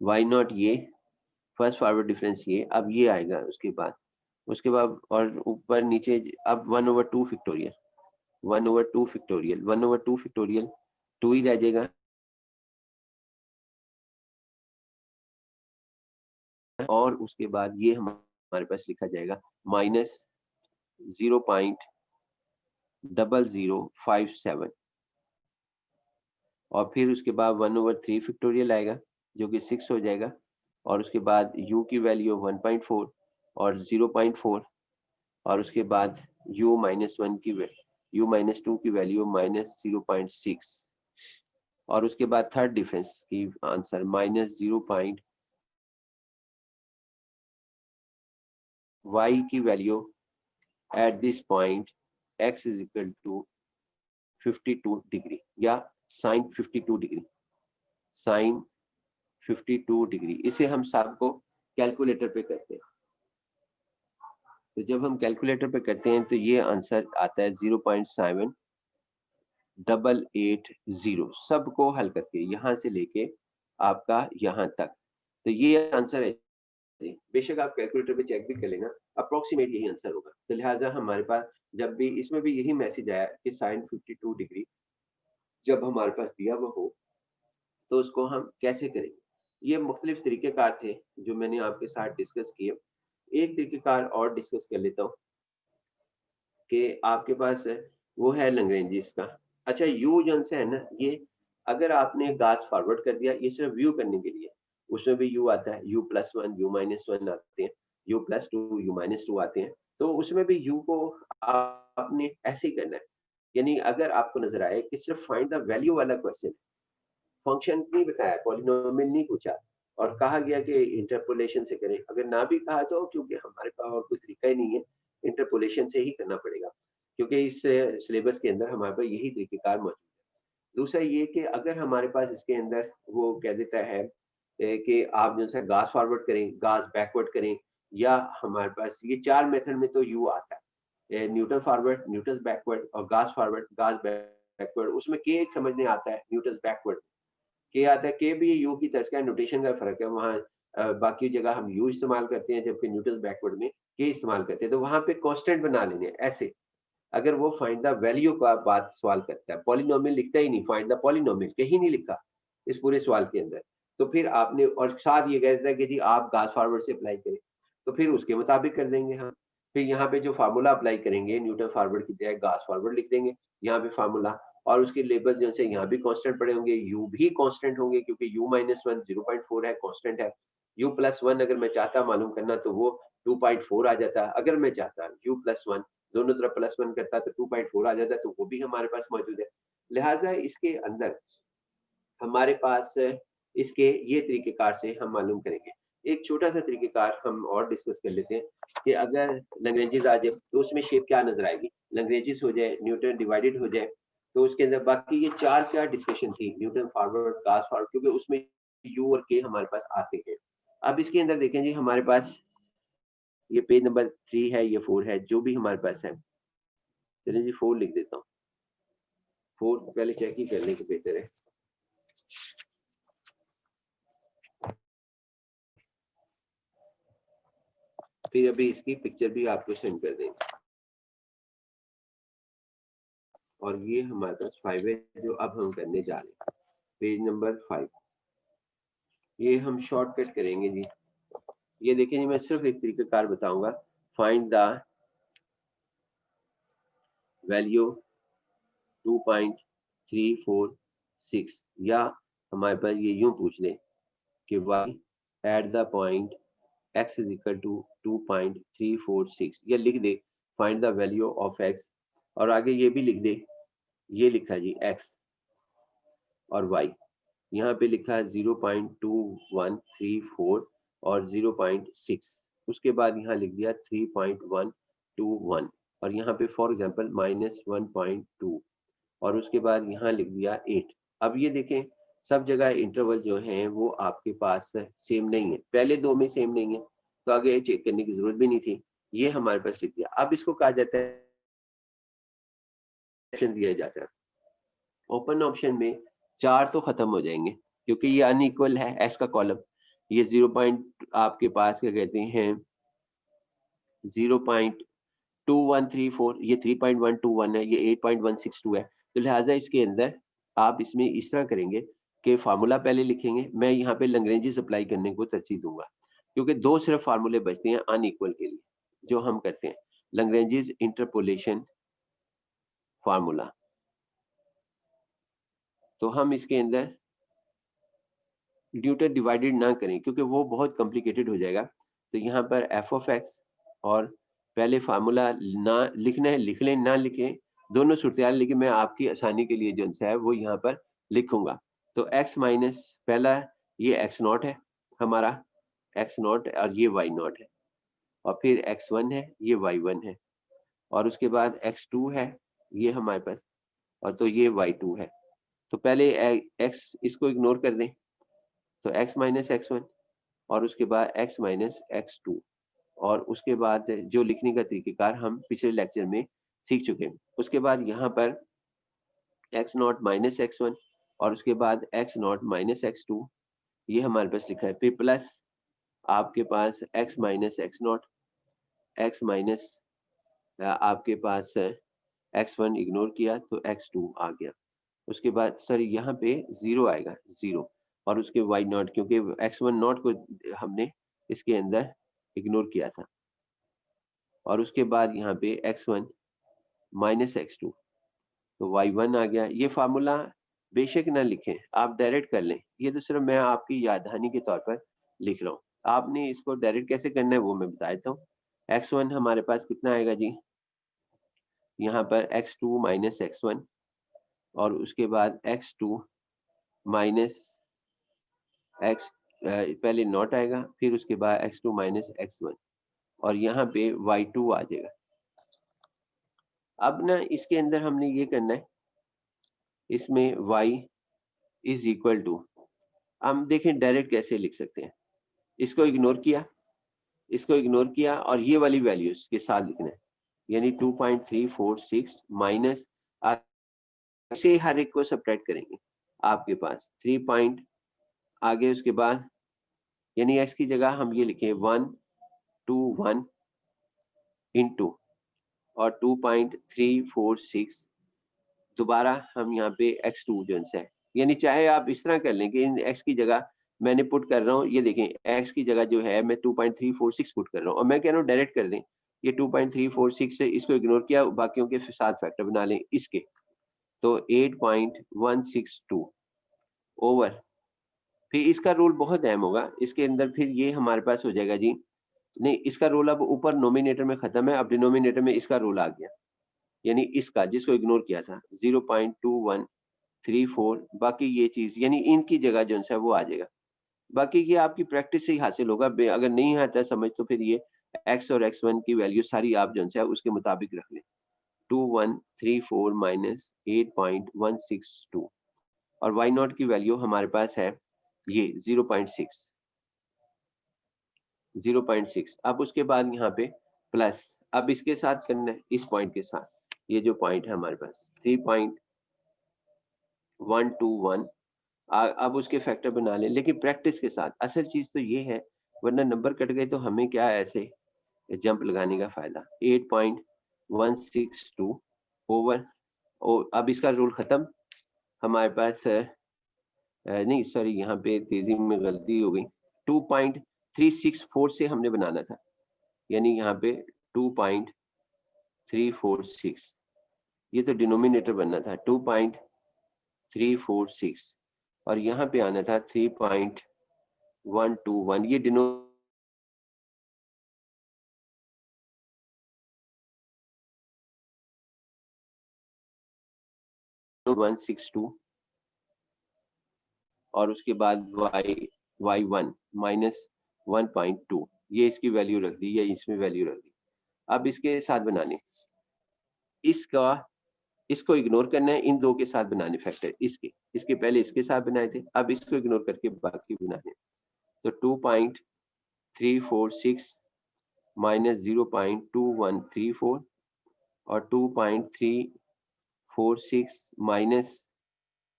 y नॉट ये, फर्स्ट फॉरवर्ड डिफरेंस ये, अब ये आएगा उसके बाद और ऊपर नीचे अब 1/2 फैक्टोरियल 2 ही रह जाएगा, और उसके बाद ये हमारे पास लिखा जाएगा -0.0057, और फिर उसके बाद 1/3 फैक्टोरियल आएगा जो कि 6 हो जाएगा, और उसके बाद u की वैल्यू 1.4 और 0.4, और उसके बाद u-2 की वैल्यू -0.6, और उसके बाद थर्ड डिफरेंस की आंसर -0. y की value at this point x is equal to 52 degree या साइन 52 डिग्री, इसे हम सबको कैलकुलेटर पे करते हैं। तो जब हम कैलकुलेटर पे करते हैं तो ये आंसर आता है 0.7880 सबको हल करके यहाँ से लेके आपका यहाँ तक। तो ये आंसर है। बेशक आप कैलकुलेटर पे चेक भी कर लेना, अप्रोक्सीमेट यही आंसर होगा। तो लिहाजा हमारे पास जब भी इसमें भी यही मैसेज आया कि साइन 52 डिग्री जब हमारे पास दिया हुआ हो तो उसको हम कैसे करेंगे। ये मुख्तलिफ तरीक़ेकार थे जो मैंने आपके साथ डिस्कस किए। एक तरीक़ेकार और डिस्कस कर लेता हूँ कि आपके पास है वो है लैग्रेंजिस का। अच्छा यू जन से है ना, ये अगर आपने गास फॉरवर्ड कर दिया ये सिर्फ व्यू करने के लिए, उसमें भी यू आता है, u+1 u-1 आते हैं, u+2 u-2 आते हैं। तो उसमें भी यू को आपने ऐसे ही करना है। यानी अगर आपको नजर आए कि सिर्फ फाइंड द वैल्यू वाला क्वेश्चन, फंक्शन नहीं बताया, पॉलिनोमियल नहीं पूछा और कहा गया कि इंटरपोलेशन से करें, अगर ना भी कहा तो क्योंकि हमारे पास और कोई तरीका ही नहीं है, इंटरपोलेशन से ही करना पड़ेगा क्योंकि इस सिलेबस के अंदर हमारे पास यही तरीकेकार मौजूद है। दूसरा ये कि अगर हमारे पास इसके अंदर वो कह देता है कि आप जो है गास फॉरवर्ड करें, गास बैकवर्ड करें, या हमारे पास ये चार मेथड में तो यू आता है, न्यूटन फॉरवर्ड, न्यूटन बैकवर्ड और गास फॉरवर्ड, गास बैकवर्ड। उसमें के समझने आता है न्यूटन बैकवर्ड, के आता है, के भी यू की तरह का नोटेशन का फर्क है। वहाँ बाकी जगह हम यू इस्तेमाल करते हैं जबकि न्यूटन बैकवर्ड में के इस्तेमाल करते हैं। तो वहाँ पे कांस्टेंट बना लेने ऐसे। अगर वो फाइंड द वैल्यू का बात सवाल करता है, पॉलिनोमियल लिखता ही नहीं, फाइंड द पॉलिनोमियल कहीं नहीं लिखा इस पूरे सवाल के अंदर। तो फिर आपने और साथ ये कहता है कि जी आप गास फॉरवर्ड से अप्लाई करें, तो फिर उसके मुताबिक कर देंगे हम। फिर यहाँ पे जो फार्मूला अप्लाई करेंगे न्यूटन फॉरवर्ड की जगह गास फॉरवर्ड लिख देंगे यहाँ पे फार्मूला, और उसके लेबल जो है यहाँ भी कांस्टेंट पड़े होंगे, यू भी कांस्टेंट होंगे क्योंकि u-1 0.4 है, कांस्टेंट है। u+1 अगर मैं चाहता मालूम करना तो वो 2.4 आ जाता। अगर मैं चाहता u+1 दोनों तरफ +1 करता तो 2.4 आ जाता, तो वो भी हमारे पास मौजूद है। लिहाजा इसके अंदर हमारे पास इसके ये तरीकेकार से हम मालूम करेंगे। एक छोटा-सा तरीकेकार हम और डिस्कस कर लेते हैं कि अगर लैग्रेंजेस आ जाए तो उसमें शेप क्या नज़र आएगी? लैग्रेंजेस हो जाए, न्यूटन डिवाइडेड हो जाए, तो उसके अंदर बाकी ये 4 क्या डिस्कशन थी, न्यूटन फॉरवर्ड, गास फॉरवर्ड, क्योंकि उसमें यू और के हमारे पास आते हैं। अब इसके अंदर देखें जी हमारे पास ये पेज नंबर 3 है, ये 4 है, जो भी हमारे पास है। चलिए जी 4 लिख देता हूँ। 4 पहले चेक ही कर लें तो बेहतर है। फिर अभी इसकी पिक्चर भी आपको सेंड कर देंगे। और ये हमारे पास 5 है जो अब हम करने जा रहे हैं। पेज नंबर 5 ये हम शॉर्टकट करेंगे जी। ये देखिए जी मैं सिर्फ एक तरीकाकार बताऊंगा। फाइंड द वैल्यू 2.346, या हमारे पास ये यूं पूछ ले कि y at the point x is equal to 2.346, या लिख दे find the value of x, और आगे ये भी लिख दे, ये लिखा जी x और y, यहाँ पे लिखा है 0.2134 और 0.6, उसके बाद यहाँ लिख दिया 3.121 और यहाँ पे फॉर एग्जांपल -1.2 और उसके बाद यहाँ लिख दिया 8। अब ये देखें सब जगह इंटरवल जो हैं वो आपके पास सेम नहीं है, पहले दो में सेम नहीं है तो आगे चेक करने की जरूरत भी नहीं थी, ये हमारे पास लिख दिया। अब इसको कहा जाता है ऑप्शन दिया जाता है। ओपन ऑप्शन में 4 तो खत्म हो जाएंगे क्योंकि ये अनइक्वल है एस का कॉलम, ये 0 पॉइंट आपके पास क्या कहते हैं 0.2134, ये 3.121 है, ये 8.162 है। तो लिहाजा इसके अंदर आप इसमें इस तरह करेंगे कि फार्मूला पहले लिखेंगे। मैं यहाँ पे लैग्रेंजेस अप्लाई करने को तरजीह दूंगा क्योंकि दो सिर्फ फार्मूले बचते हैं अनइक्वल के लिए जो हम करते हैं, लैग्रेंजेस इंटरपोलेशन फार्मूला। तो हम इसके अंदर न्यूटन डिवाइडेड ना करें क्योंकि वो बहुत कॉम्प्लिकेटेड हो जाएगा। तो यहाँ पर एफ ऑफ एक्स और पहले फार्मूला ना लिखना है लिख लें, ना लिखें दोनों सूरत, लेकिन मैं आपकी आसानी के लिए जो है वो यहाँ पर लिखूंगा। तो x माइनस पहला ये x नॉट है हमारा, x नॉट और ये y नॉट है, और फिर x1 है ये y1 है, और उसके बाद x2 है ये हमारे पास, और तो ये y2 है। तो पहले x इसको इग्नोर कर दें तो x माइनस x1 और उसके बाद x माइनस x2, और उसके बाद जो लिखने का तरीक़ेकार हम पिछले लेक्चर में सीख चुके हैं। उसके बाद यहाँ पर x0 माइनस x1 और उसके बाद x0 माइनस x2, ये हमारे पास लिखा है। फिर प्लस आपके पास x minus x0, x minus आपके पास x1 इग्नोर किया तो x2 आ गया। उसके बाद सर यहाँ पे 0 आएगा, 0, और उसके y0, क्योंकि x1 नॉट को हमने इसके अंदर इग्नोर किया था। और उसके बाद यहाँ पे x1 माइनस x2, तो y1 आ गया। ये फार्मूला बेशक ना लिखें, आप डायरेक्ट कर लें, ये तो सिर्फ मैं आपकी याद दहानी के तौर पर लिख रहा हूँ। आपने इसको डायरेक्ट कैसे करना है वो मैं बता देता हूँ। x1 हमारे पास कितना आएगा जी, यहाँ पर x2 माइनस x1, और उसके बाद x2 माइनस x, पहले नॉट आएगा, फिर उसके बाद x2 माइनस x1, और यहाँ पे y2 आ जाएगा। अब ना इसके अंदर हमने ये करना है, इसमें y इज इक्वल टू, हम देखें डायरेक्ट कैसे लिख सकते हैं। इसको इग्नोर किया, इसको इग्नोर किया, और ये वाली वैल्यूज के साथ लिखना है, यानी 2.346 माइनस से हर एक को सब्ट्रैक्ट करेंगे। आपके पास 3 पॉइंट आगे, उसके बाद यानी x की जगह हम ये लिखें 121 इंटू और 2.346, दोबारा हम यहाँ पे x2 जो है, यानी चाहे आप इस तरह कर लें कि इन x की जगह मैंने पुट कर रहा हूँ, ये देखें x की जगह जो है मैं 2.346 पुट कर रहा हूँ, और मैं कह रहा हूँ डायरेक्ट कर दें। ये 2.346 से इसको इग्नोर किया, बाकियों के साथ फैक्टर बना लें इसके, तो 8.162 ओवर, फिर इसका रूल बहुत अहम होगा इसके अंदर, फिर ये हमारे पास हो जाएगा जी, नहीं इसका रूल अब ऊपर नोमिनेटर में खत्म है, अब डिनोमिनेटर में इसका रूल आ गया, यानी इसका जिसको इग्नोर किया था 0.2134, बाकी ये चीज यानी इनकी जगह जो है वो आ जाएगा। बाकी ये आपकी प्रैक्टिस से ही हासिल होगा, अगर नहीं आता समझ तो फिर ये x और x1 की वैल्यू सारी आप जो है उसके मुताबिक रख लें। 2134 माइनस 8.162, और y0 की वैल्यू हमारे पास है ये 0.6। अब उसके बाद यहाँ पे प्लस, अब इसके साथ करना है, इस पॉइंट के साथ, ये जो पॉइंट है हमारे पास 3.121, अब उसके फैक्टर बना लें, लेकिन प्रैक्टिस के साथ। असल चीज तो ये है, वरना नंबर कट गए तो हमें क्या ऐसे जंप लगाने का फायदा। 8.162 ओवर, और अब इसका रूल खत्म हमारे पास नहीं सॉरी, यहाँ पे तेजी में गलती हो गई, 2.364 से हमने बनाना था, यानी यहाँ पे 2.346, ये तो डिनोमिनेटर बनना था 2.346, और यहाँ पे आना था 3.121, ये डिनो 162, और उसके बाद y1 माइनस 1.2, ये इसकी वैल्यू रख दी, या इसमें वैल्यू रख दी। अब इसके साथ बनाने, इसको इग्नोर करना है, इन दो के साथ बनाने फैक्टर, इसके पहले इसके साथ बनाए थे, अब इसको इग्नोर करके बाकी बनाने। तो 2.346 माइनस 0.2134 और 2.346 माइनस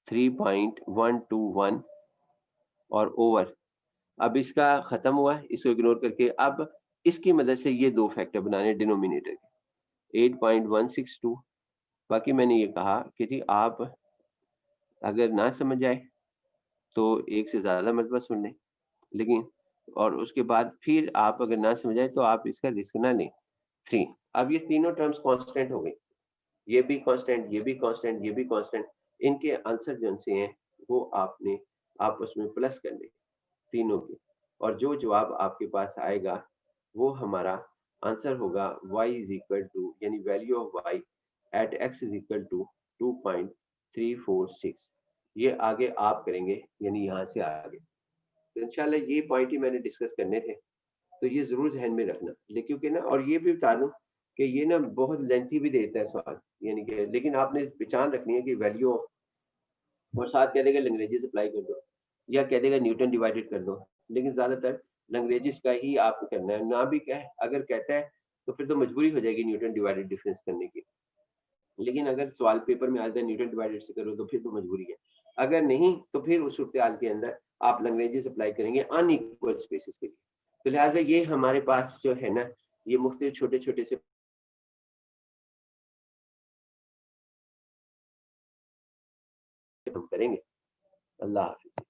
3.121 और ओवर, अब इसका खत्म हुआ, इसको इग्नोर करके अब इसकी मदद से ये दो फैक्टर बनाने डिनोमिनेटर के, 8.162। बाकी मैंने ये कहा कि जी आप अगर ना समझ आए तो एक से ज्यादा मरतबा सुन लें, लेकिन और उसके बाद फिर आप अगर ना समझ आए तो आप इसका रिस्क ना लें। 3, अब ये तीनों टर्म्स कांस्टेंट हो गई, ये भी कांस्टेंट, ये भी कांस्टेंट, ये भी कांस्टेंट, इनके आंसर जो से हैं वो आपने आपस में प्लस कर ले तीनों के, और जो जवाब आपके पास आएगा वो हमारा आंसर होगा y इज इक्वल टू, यानी value of y at x is equal to 2.346। ये आगे आप करेंगे, यानी यहाँ से आगे, तो इंशाल्लाह ये पॉइंट ही मैंने डिस्कस करने थे, तो ये जरूर ध्यान में रखना। लेकिन क्योंकि ना, और ये भी बता दूं कि ये ना बहुत लेंथी भी देता है सवाल, यानी कि लेकिन आपने पहचान रखनी है कि वैल्यू, और साथ कह देगा लैग्रेंज अप्लाई कर दो, या कह देगा न्यूटन डिवाइडेड कर दो, लेकिन ज्यादातर लैंग्वेजेस का ही आपको करना है, ना भी कह अगर कहता है तो फिर तो मजबूरी हो जाएगी न्यूटन डिवाइडेड डिफरेंस करने की। लेकिन अगर सवाल पेपर में आता है न्यूटन डिवाइडेड से करो तो फिर तो मजबूरी है। अगर नहीं तो फिर उस सूरत-ए-हाल के अंदर आप लैंग्वेजेस अप्लाई करेंगे अनइक्वल स्पेसेस के लिए। तो लिहाज़ा ये हमारे पास जो है ना, ये मुख्तलिफ छोटे-छोटे से हम करेंगे। अल्लाह हाफ़िज़।